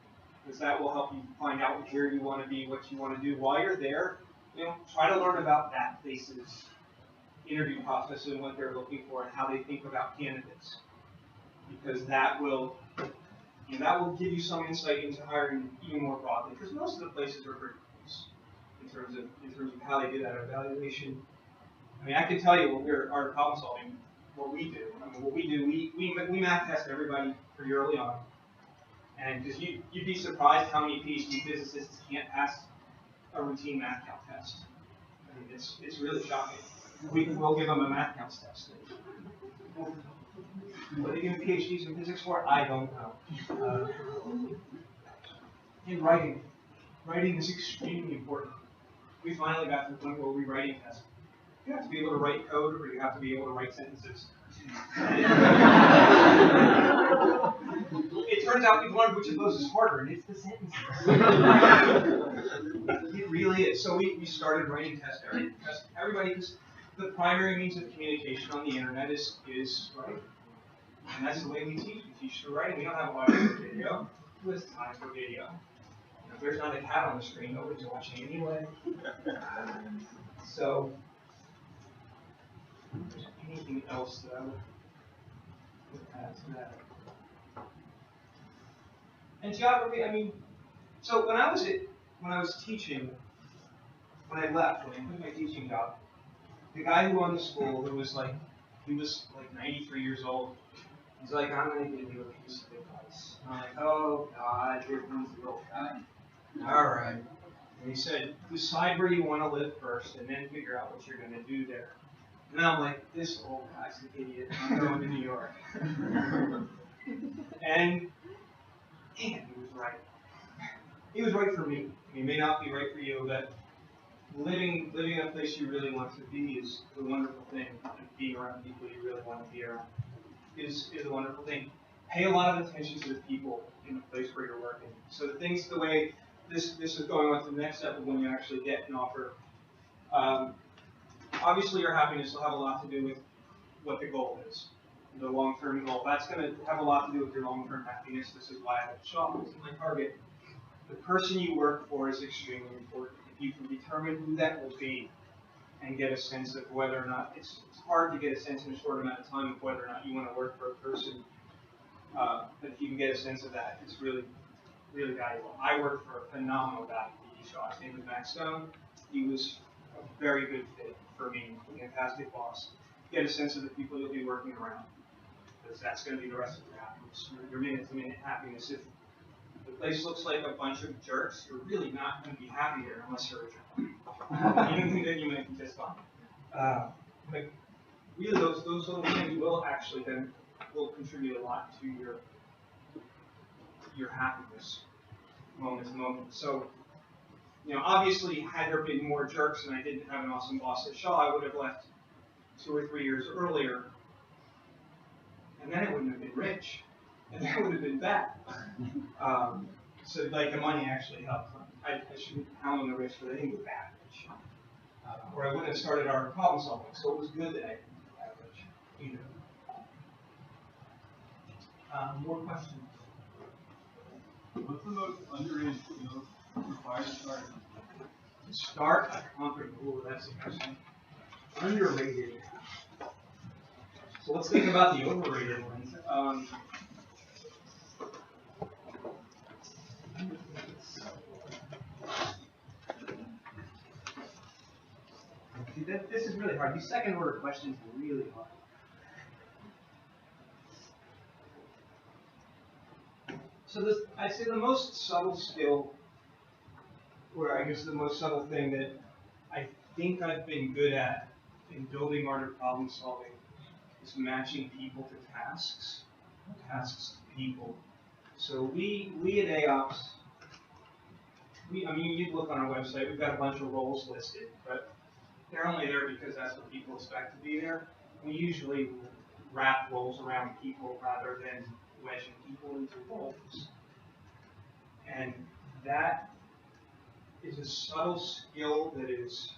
because that will help you find out where you want to be, what you want to do. While you're there, try to learn about that place's interview process and what they're looking for and how they think about candidates, because that will give you some insight into hiring even more broadly. Because most of the places are pretty close in terms of how they do that evaluation. I mean, I can tell you our problem solving, what we do. I mean, what we do, we math test everybody pretty early on, and because you'd be surprised how many PhD physicists can't pass a routine math calc test. I mean, it's really shocking. We'll give them a math calc test. What are they giving PhDs in physics for? I don't know. In writing is extremely important. We finally got to the point where we writing tests. You have to be able to write code, or you have to be able to write sentences. It turns out we've learned which of those is harder, and it's the sentences. It really is. So we started writing tests. Everybody, because the primary means of communication on the internet is writing. And that's the way we teach. We teach through writing. We don't have audio or video. Who has time for video? If there's not a cat on the screen, nobody's watching anyway. So, if there's anything else that I would add to that? And geography, I mean, so when I was teaching, when I quit my teaching job, the guy who owned the school, he was like 93 years old. He's like, "I'm going to give you a piece of advice." And I'm like, "Oh God, here comes the old guy." All right. And he said, "Decide where you want to live first, and then figure out what you're going to do there." And I'm like, "This old guy's an idiot. I'm going to New York." And man, he was right. He was right for me. He may not be right for you, but living in a place you really want to be is the wonderful thing. And being around people you really want to be around is a wonderful thing. Pay a lot of attention to the people in the place where you're working. So the way this is going on to the next step of when you actually get an offer. Obviously, your happiness will have a lot to do with what the goal is, the long-term goal. That's going to have a lot to do with your long-term happiness. This is why I have a shop. This is my target. The person you work for is extremely important. If you can determine who that will be and get a sense of whether or not, it's hard to get a sense in a short amount of time of whether or not you want to work for a person, but if you can get a sense of that, it's really really valuable. I worked for a phenomenal guy at E. Shaw. His name was Max Stone. He was a very good fit for me, a fantastic boss. Get a sense of the people you'll be working around, because that's going to be the rest of your happiness. Your minute-to-minute happiness. If the place looks like a bunch of jerks, you're really not going to be happy there unless you're a jerk. Then you might be just fine. But really, those little things will actually then will contribute a lot to your happiness moment to moment. So, obviously, had there been more jerks and I didn't have an awesome boss at Shaw, I would have left 2 or 3 years earlier, and then it wouldn't have been rich, and that would have been bad. So, like, the money actually helped. I shouldn't pound on the rich for they didn't get that rich, or I wouldn't have started our problem solving. So it was good that I didn't get that rich either. More questions? What's the most underrated skill required to start? To start a company. Ooh, that's interesting. Underrated. So let's think about the overrated ones. See, this is really hard. These second order questions are really hard. So I'd say the most subtle skill, or I guess the most subtle thing that I think I've been good at in building art of problem solving is matching people to tasks to people. So we at AoPS, you look on our website, we've got a bunch of roles listed, but they're only there because that's what people expect to be there. We usually wrap roles around people rather than wedging people into roles. And that is a subtle skill that is,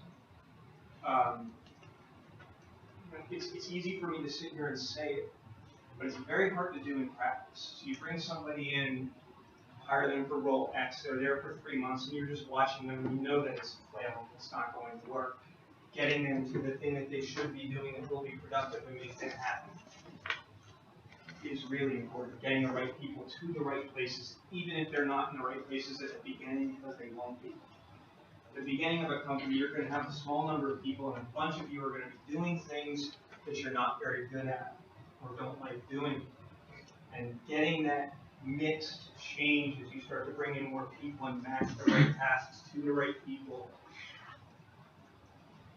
it's easy for me to sit here and say it, but it's very hard to do in practice. So you bring somebody in, hire them for role X, they're there for 3 months, and you're just watching them, and you know that it's a flail, it's not going to work. Getting them to the thing that they should be doing that will be productive and make them happy is really important. Getting the right people to the right places, even if they're not in the right places at the beginning, because they won't be. At the beginning of a company, you're going to have a small number of people, and a bunch of you are going to be doing things that you're not very good at or don't like doing. And getting that mixed change as you start to bring in more people and match the right tasks to the right people,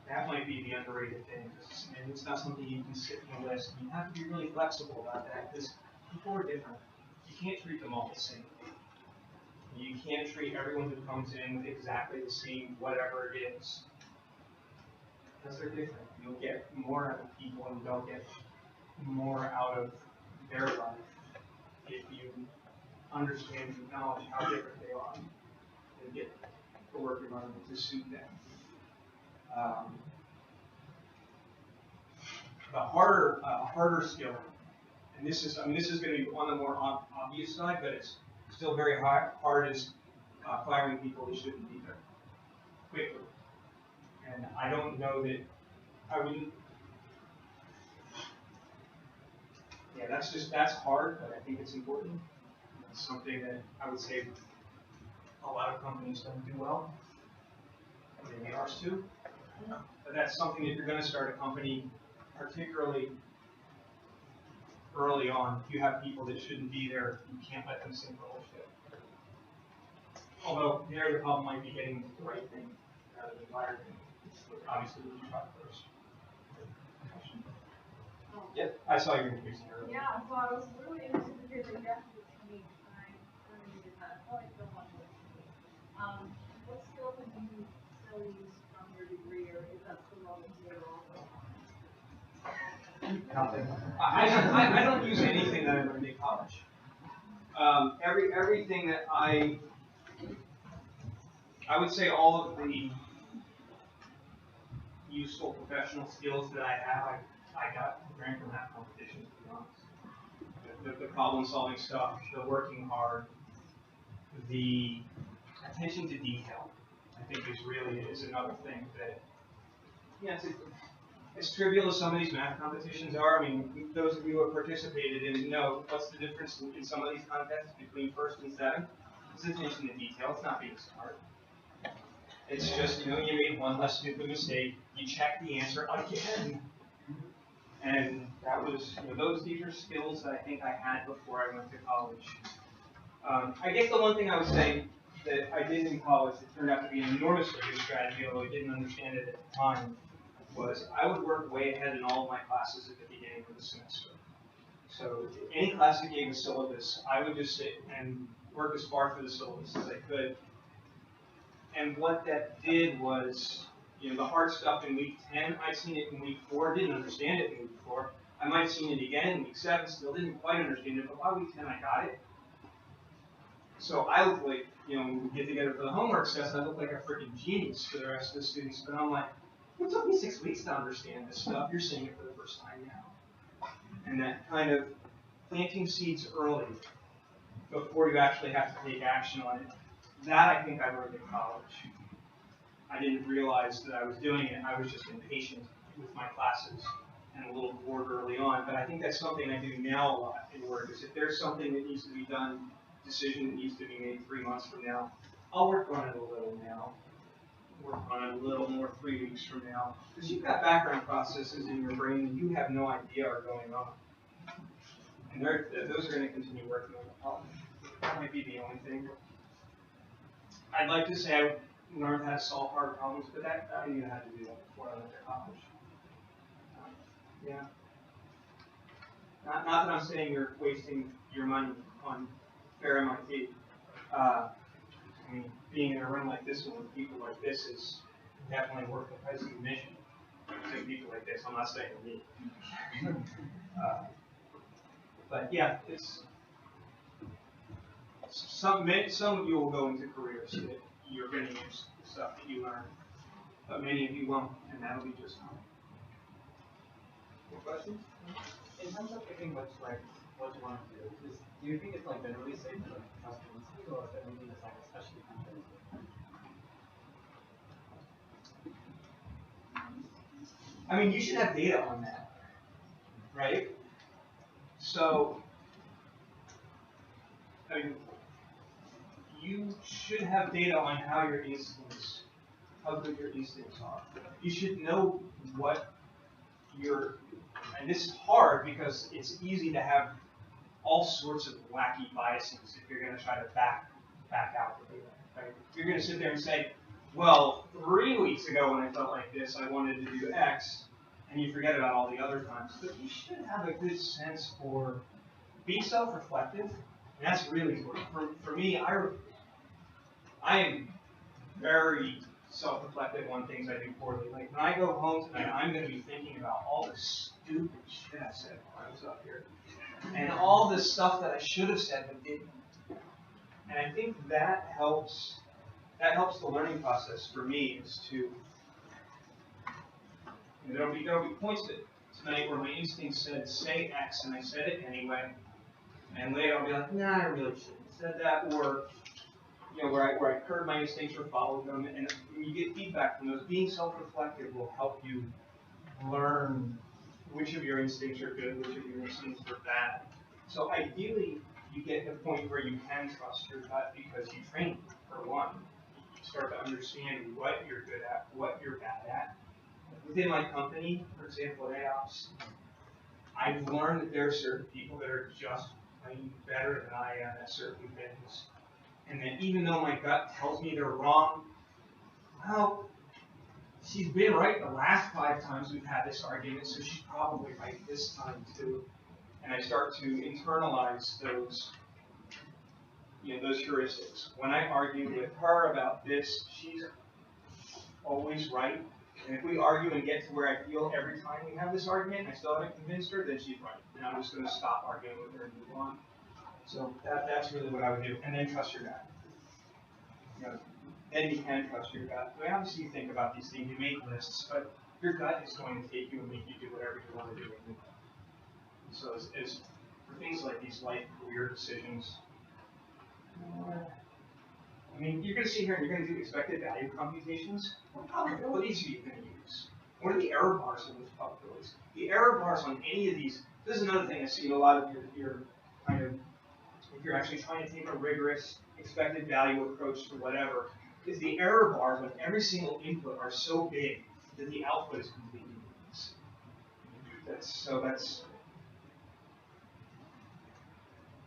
that might be the underrated thing. And it's not something you can sit in a list. You have to be really flexible about that because people are different. You can't treat them all the same. You can't treat everyone who comes in with exactly the same whatever it is. Because they're different. You'll get more out of people and they'll get more out of their life if you understand and acknowledge how different they are and get the work environment to suit them. The harder skill, and this is going to be on the more obvious side, but it's still very hard, is firing people that shouldn't be there quickly. And I don't know that I wouldn't. Yeah, that's hard, but I think it's important. It's something that I would say a lot of companies don't do well. Maybe ours too. But that's something if you're going to start a company, particularly early on, if you have people that shouldn't be there, you can't let them sink or shit. Although there the problem might be getting the right thing rather than the right thing. Obviously, we try first. Yep, I saw your increase earlier. Yeah, so I was really interested to hear the guest was coming. I really did that. I feel like so much. What skills have you still used from your degree, or is that still on the table? I don't use anything that I learned in college. Everything that I would say all of the useful professional skills that I have, I got from that competition, to be honest. The problem solving stuff, the working hard, the attention to detail, I think is another thing that, it's as trivial as some of these math competitions are. I mean, those of you who have participated in know what's the difference in some of these contests between first and seventh. It's attention to detail. It's not being smart. It's just, you made one less stupid mistake. You check the answer again. And that was, these are skills that I think I had before I went to college. I guess the one thing I would say that I did in college that turned out to be an enormously good strategy, although I didn't understand it at the time, was I would work way ahead in all of my classes at the beginning of the semester. So any class that gave a syllabus, I would just sit and work as far through the syllabus as I could. And what that did was, the hard stuff in week 10, I'd seen it in week 4, didn't understand it in week 4. I might have seen it again in week 7, still didn't quite understand it, but by week 10 I got it. So I looked like, when we get together for the homework session, I looked like a freaking genius for the rest of the students. But I'm like, it took me 6 weeks to understand this stuff. You're seeing it for the first time now. And that kind of planting seeds early before you actually have to take action on it, that I think I learned in college. I didn't realize that I was doing it. I was just impatient with my classes and a little bored early on. But I think that's something I do now a lot in work, is if there's something that needs to be done, decision that needs to be made 3 months from now, I'll work on it a little now. Work on it a little more 3 weeks from now. Because you've got background processes in your brain that you have no idea are going on. And those are going to continue working on the problem. That might be the only thing. I'd like to say I learned how to solve hard problems, but I didn't even have to do that before I went to college. Yeah. Not that I'm saying you're wasting your money on fair MIT. Being in a room like this one with people like this is definitely worth the price of admission. To people like this, I'm not saying me. But yeah, it's some of you will go into careers that you're going to use the stuff that you learn, but many of you won't, and that'll be just fine. More questions? In terms of picking what you want to do you think it's generally safe to trust instinct, or is there anything that's especially content? You should have data on that, right? So, you should have data on how good your instincts are. You should know what and this is hard because it's easy to have all sorts of wacky biases if you're going to try to back out the data, right? You're going to sit there and say, well, 3 weeks ago when I felt like this, I wanted to do X, and you forget about all the other times. But you should have a good sense for being self-reflective, and that's really important. For me, I am very self-reflective on things I do poorly. Like when I go home tonight, I'm going to be thinking about all the stupid shit I said while I was up here, and all the stuff that I should have said but didn't. And I think that helps. That helps the learning process for me. Is to there'll be points tonight where my instinct said say X, and I said it anyway. And later I'll be like, nah, I really shouldn't have said that, or where I heard my instincts or followed them, and when you get feedback from those, being self-reflective will help you learn which of your instincts are good, which of your instincts are bad. So ideally, you get to the point where you can trust your gut because you train, for one. You start to understand what you're good at, what you're bad at. Within my company, for example, at AoPS, I've learned that there are certain people that are just plain better than I am at certain things. And then even though my gut tells me they're wrong, well, she's been right the last 5 times we've had this argument, so she's probably right this time too. And I start to internalize those heuristics. When I argue with her about this, she's always right. And if we argue and get to where I feel every time we have this argument, and I still haven't convinced her, then she's right. And I'm just going to stop arguing with her and move on. So that's really what I would do. And then trust your gut. Then you can trust your gut. Obviously you think about these things, you make lists, but your gut is going to take you and make you do whatever you want to do. So as for things like these life career decisions, you're going to sit here and you're going to do expected value computations. What probabilities are you going to use? What are the error bars of those probabilities? The error bars on any of these, this is another thing I see in a lot of your kind of, if you're actually trying to take a rigorous expected value approach to whatever is the error bars on every single input are so big that the output is completely meaningless. That's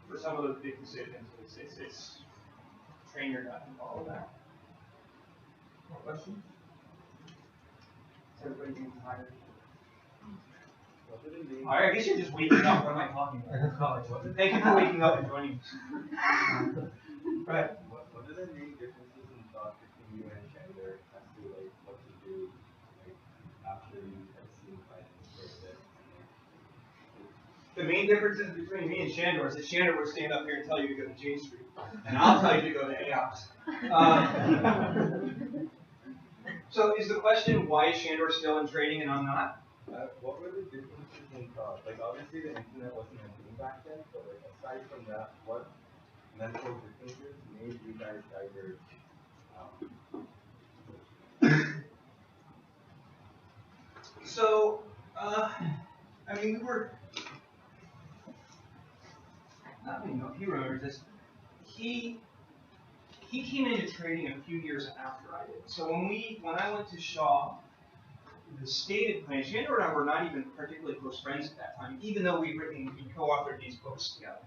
for some of those big decisions. It's train your gut and follow that. More questions? Is everybody getting tired? Alright, I guess you're just waking up. What am I talking about? Thank you for waking up and joining us. Right. What are the main differences in thought between you and Chandler as to like what to do like after you have seen finance for this? The main differences between me and Chandler is that Chandler would stand up here and tell you to go to Jane Street, and I'll tell you to go to AoPS. So is the question why is Chandler still in trading and I'm not? What were the differences in thought? Like obviously the internet wasn't a thing back then, but like aside from that, what mental differences made you guys diverge? So, I mean, we were. I don't even know if he remembers this. He came into trading a few years after I did. So when I went to Shaw, the stated plan, Chandler and I were not even particularly close friends at that time, even though we co-authored these books together.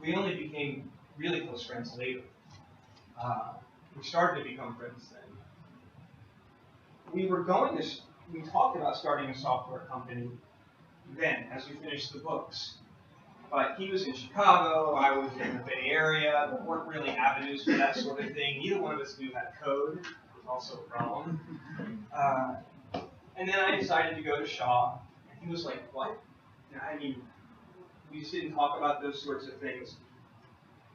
We only became really close friends later. We started to become friends then. We talked about starting a software company then, as we finished the books. But he was in Chicago, I was in the Bay Area, there weren't really avenues for that sort of thing. Neither one of us knew how to code, which was also a problem. And then I decided to go to Shaw, and he was like, what? I mean, we just didn't talk about those sorts of things.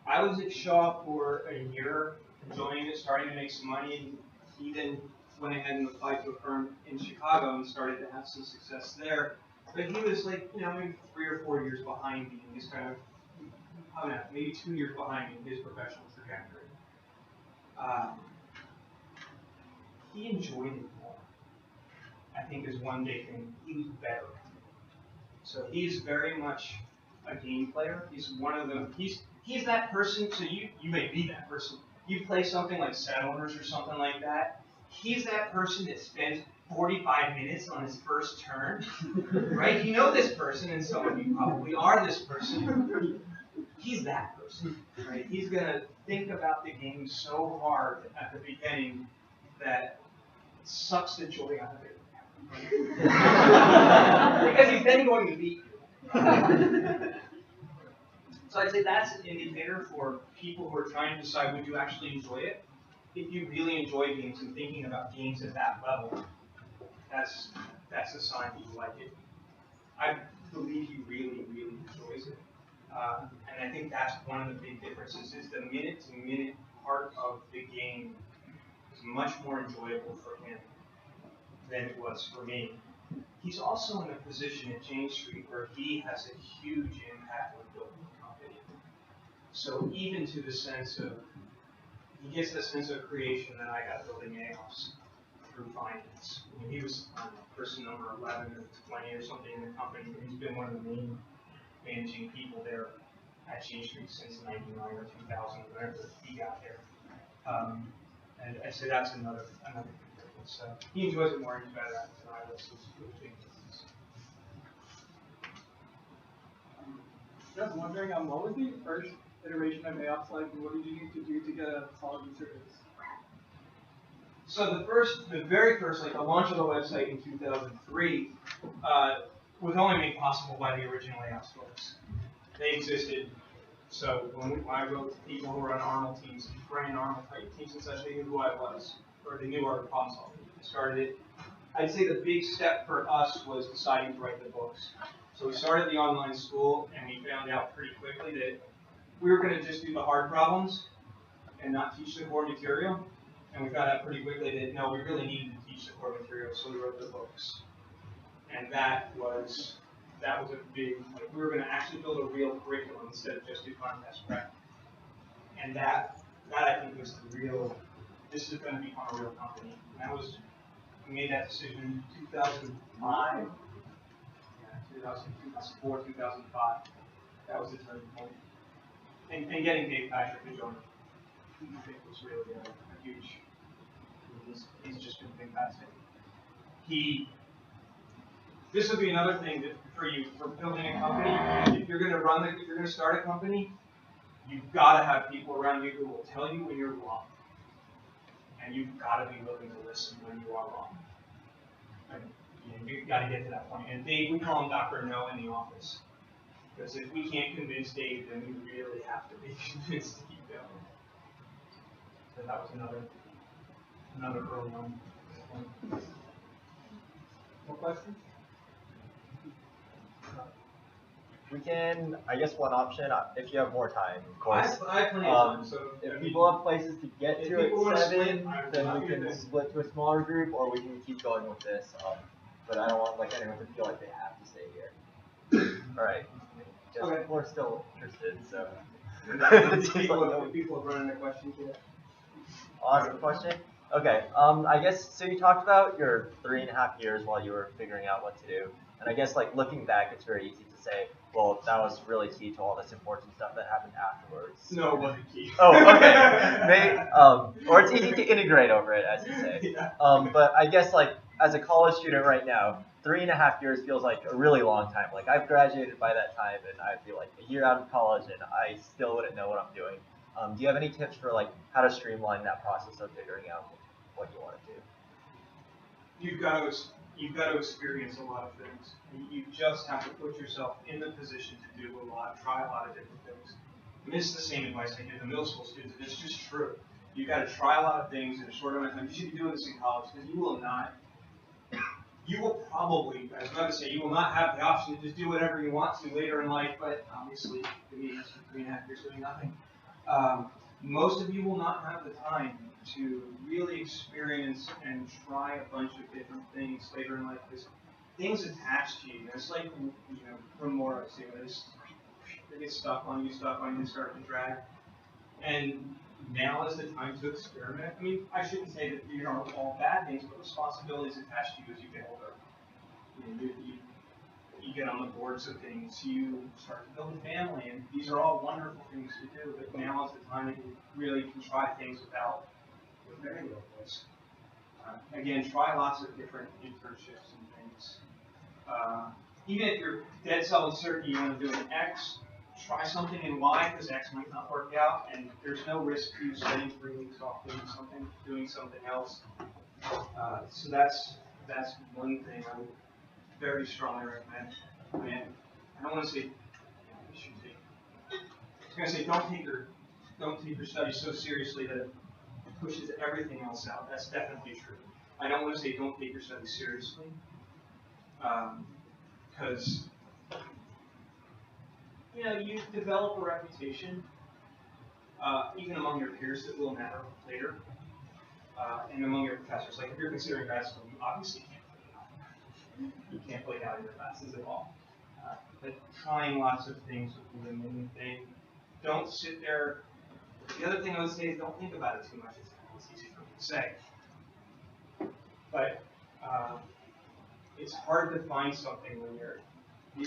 I was at Shaw for a year, enjoying it, starting to make some money, and he then went ahead and applied to a firm in Chicago and started to have some success there. But he was like, maybe 3 or 4 years behind me in his kind of, I don't know, maybe 2 years behind me in his professional trajectory. He enjoyed it more, I think, is one big thing. He was better. So he's very much a game player. He's one of them. He's that person, so you may be that person. You play something like Settlers or something like that. He's that person that spends 45 minutes on his first turn, right? You know this person, and some of you probably are this person. He's that person, right? He's going to think about the game so hard at the beginning that it sucks the joy out of it. Because he's then going to beat you. So I'd say that's an indicator for people who are trying to decide would you actually enjoy it. If you really enjoy games and thinking about games at that level, that's a sign that you like it. I believe he really, really enjoys it. And I think that's one of the big differences is the minute-to-minute part of the game is much more enjoyable for him than it was for me. He's also in a position at Jane Street where he has a huge impact on building the company. So even to the sense of, he gets the sense of creation that I got building AoPS through finance. I mean, he was person number 11 or 20 or something in the company. He's been one of the main managing people there at Jane Street since 99 or 2000, whenever he got there. And I'd say that's another difference. So he enjoys it more and he's better at it than I was. I was wondering, what was the first iteration of AoPS like, and what did you need to do to get a solid user base? So the very first, like the launch of the website in 2003, was only made possible by the original AoPS folks. They existed. So when I wrote to people who were on ARML teams, ran ARML type teams and such, they knew who I was, or they knew our problem solving. Started it. I'd say the big step for us was deciding to write the books. So we started the online school, and we found out pretty quickly that we were going to just do the hard problems and not teach the core material. And we found out pretty quickly that no, we really needed to teach the core material, so we wrote the books. And that was a big, like, we were going to actually build a real curriculum instead of just do contest prep. And that I think was the real, this is going to become a real company. And that was, we made that decision in 2005, 2004, 2005. That was the turning point. And getting Dave Patrick to join. you think was really a huge. He's just been fantastic. This would be another thing that for you for building a company. If you're going to start a company, you've got to have people around you who will tell you when you're wrong, and you've got to be willing to listen when you are wrong. And, you've got to get to that point. And Dave, we call him Dr. No in the office, because if we can't convince Dave, then we really have to be convinced to keep going. So that was another early on. More questions? We can, I guess one option, if you have more time, of course. I have plenty of time, so if people have places to get to at 7, then we can to. split to a smaller group, or we can keep going with this. But I don't want anyone to feel like they have to stay here. All right. Guess Okay. people are still interested, so. People have run into questions yet? Awesome question. Okay. I guess so. You talked about your 3.5 years while you were figuring out what to do, and I guess looking back, it's very easy to say, well, that was really key to all this important stuff that happened afterwards. No, it wasn't key. Oh, okay. Or it's easy to integrate over it, as you say. Yeah. But I guess as a college student right now, 3.5 years feels like a really long time. I've graduated by that time, and I'd be a year out of college, and I still wouldn't know what I'm doing. Do you have any tips for how to streamline that process of figuring out what you want to do? You've got to experience a lot of things. You just have to put yourself in the position to do try a lot of different things. And this is the same advice I give to middle school students, and it's just true. You've got to try a lot of things in a short amount of time. You should be doing this in college, because you will probably, I was about to say, you will not have the option to just do whatever you want to later in life, but obviously, to me, that's 3.5 years doing nothing. Most of you will not have the time to really experience and try a bunch of different things later in life, because things attach to you. It's remorse. They get stuck on you, start to drag. And now is the time to experiment. I mean, I shouldn't say that these are all bad things, but responsibilities attached to you as you get older. You get on the boards of things, you start to build a family, and these are all wonderful things to do, but now is the time that you really can try things with very little risk. Again, try lots of different internships and things. Even if you're dead solid certain you want to do an X, try something in Y, because X might not work out, and there's no risk to you spending 3 weeks off doing something else. So that's one thing I would very strongly recommend. I mean, I don't want to say, I was going to say don't take your studies so seriously that it pushes everything else out. That's definitely true. I don't want to say don't take your studies seriously, because you develop a reputation, even among your peers, that will matter later, and among your professors. If you're considering grad school, you obviously can't put it out. You can't put it out in your classes at all. But trying lots of things with them, and they don't sit there. The other thing I would say is don't think about it too much. It's easy for me to say, but it's hard to find something when you're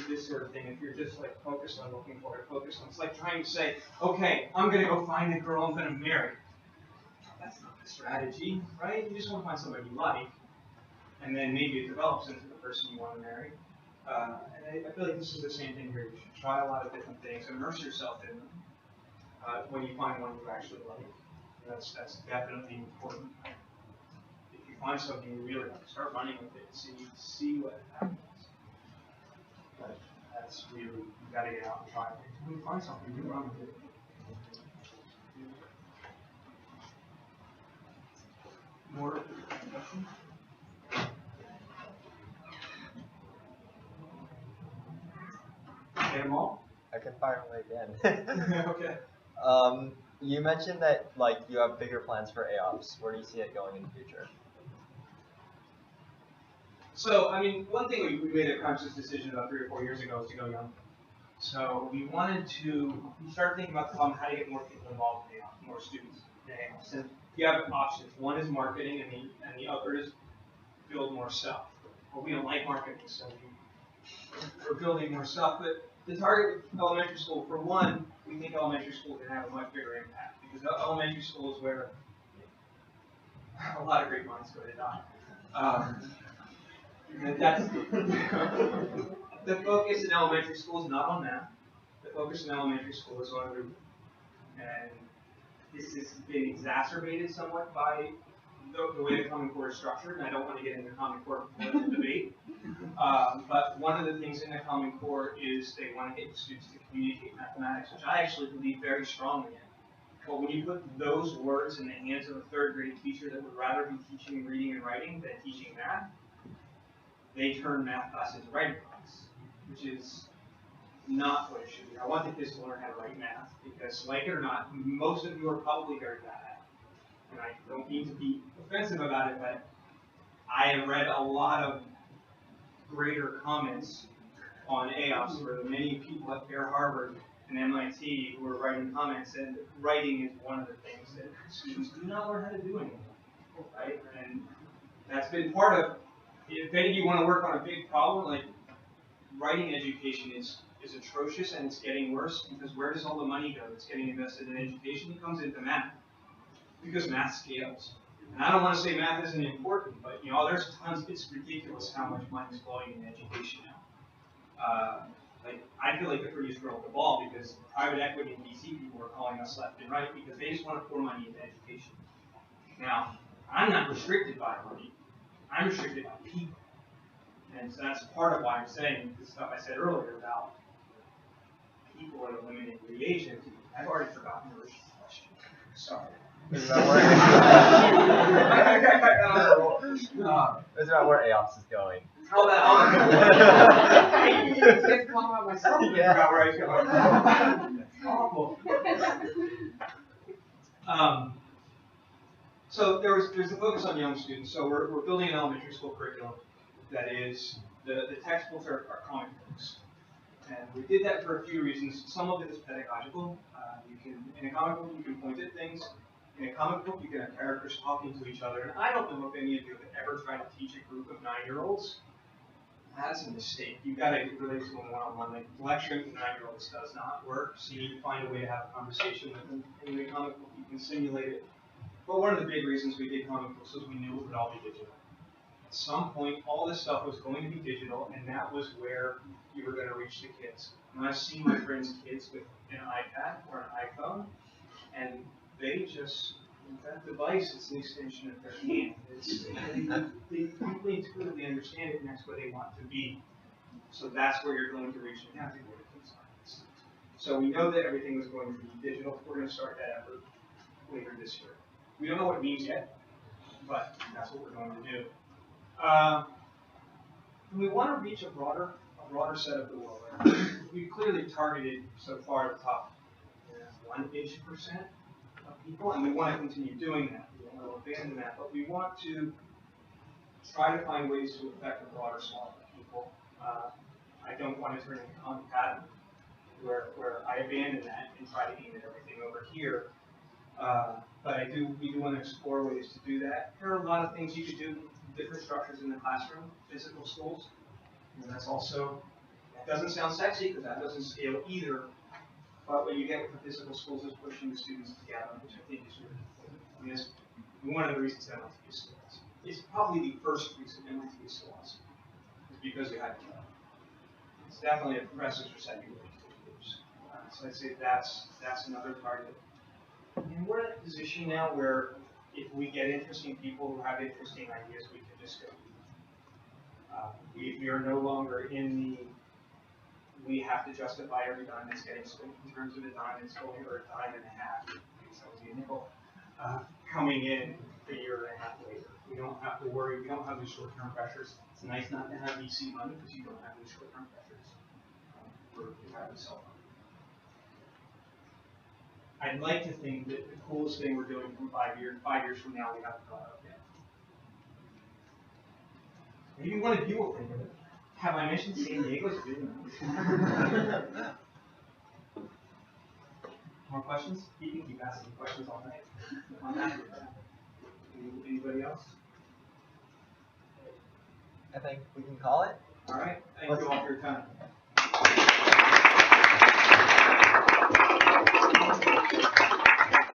this sort of thing. If you're just focused on looking for it, it's like trying to say, okay, I'm going to go find a girl I'm going to marry. That's not the strategy, right? You just want to find somebody you like, and then maybe it develops into the person you want to marry. And I feel like this is the same thing here. You should try a lot of different things, immerse yourself in them. When you find one you actually like, that's definitely important. If you find something you really like, start running with it, see what happens. But that's really, you got to get out and try it. When you find something, you run with it. More questions? Get them all? I can fire away again. Okay. You mentioned that you have bigger plans for AoPS. Where do you see it going in the future? So, I mean, one thing we made a conscious decision about 3 or 4 years ago was to go young. So we started thinking about the problem, how to get more people involved in AoPS, more students in AoPS. And you have options. One is marketing, and the other is build more stuff. Well, we don't like marketing, so we're building more stuff. But the target elementary school, for one, we think elementary school can have a much bigger impact, because elementary school is where a lot of great minds go to die. That's the focus in elementary school is not on math. The focus in elementary school is on reading. And this has been exacerbated somewhat by the way the Common Core is structured, and I don't want to get into Common Core debate. But one of the things in the Common Core is they want to get students to communicate mathematics, which I actually believe very strongly in. But when you put those words in the hands of a third grade teacher that would rather be teaching reading and writing than teaching math, they turn math class into writing class, which is not what it should be. I want the kids to learn how to write math because, like it or not, most of you are probably very bad at it. And I don't mean to be offensive about it, but I have read a lot of greater comments on AoPS where many people at Harvard and MIT who are writing comments, and writing is one of the things that students do not learn how to do anymore, right? And that's been part of, if any of you want to work on a big problem, like writing education is atrocious and it's getting worse because where does all the money go that's getting invested in education? It comes into math because math scales. And I don't want to say math isn't important, but you know, there's tons, it's ridiculous how much money is flowing in education now. Like, I feel like the prettiest girl at the ball because private equity and VC people are calling us left and right because they just want to pour money into education. Now, I'm not restricted by money. I'm restricted by people. And so that's part of why I'm saying the stuff I said earlier about people are the limiting reagent. I've already forgotten the original question. Sorry. It's about where AoPS is going. How about I can't talk about myself and figure out where I was going. That's awful. So there's the focus on young students. So we're building an elementary school curriculum that is the textbooks are comic books, and we did that for a few reasons. Some of it is pedagogical. You can in a comic book you can point at things. In a comic book you can have characters talking to each other. And I don't know if any of you have ever tried to teach a group of 9-year-olds. That's a mistake. You've got to relate to them one-on-one. Like lecturing to 9-year-olds does not work. So you need to find a way to have a conversation with them. In the comic book you can simulate it. But one of the big reasons we did comic books was we knew it would all be digital. At some point, all this stuff was going to be digital, and that was where you were going to reach the kids. And I've seen my friends' kids with an iPad or an iPhone, and they just, that device is an extension of their hand. They completely intuitively understand it, and that's where they want to be. So that's where you're going to reach them. Now, so we know that everything was going to be digital. We're going to start that effort later this year. We don't know what it means yet, but that's what we're going to do. We want to reach a broader set of the world. We've clearly targeted so far the top 1% of people, and we want to continue doing that. We don't want to abandon that, but we want to try to find ways to affect a broader swath of people. I don't want to turn into Khan Patton, where I abandon that and try to aim at everything over here. But we do want to explore ways to do that. There are a lot of things you could do, different structures in the classroom, physical schools. And that's also, that doesn't sound sexy because that doesn't scale either. But what you get with the physical schools is pushing the students together, which I think is really important. I mean, that's one of the reasons MIT is so awesome. It's probably the first reason MIT is so awesome. It's because you had to try. It's definitely a professor's reception to teachers. So I'd say that's another target. And we're in a position now where if we get interesting people who have interesting ideas, we can just go. We are no longer in the, we have to justify every dime that's getting spent in terms of a dime that's going, or a dime and a half, because that would be a nickel, coming in a year and a half later. We don't have to worry, we don't have these short-term pressures. It's nice not to have VC money because you don't have these short-term pressures for having cell phone. I'd like to think that the coolest thing we're doing from 5 years from now, we haven't thought of yet. Maybe one of you will think of it. Have I mentioned San Diego's doing that? More questions? You can keep asking questions all night. I'm happy with that. Anybody else? I think we can call it. All right. Thank you all for your time.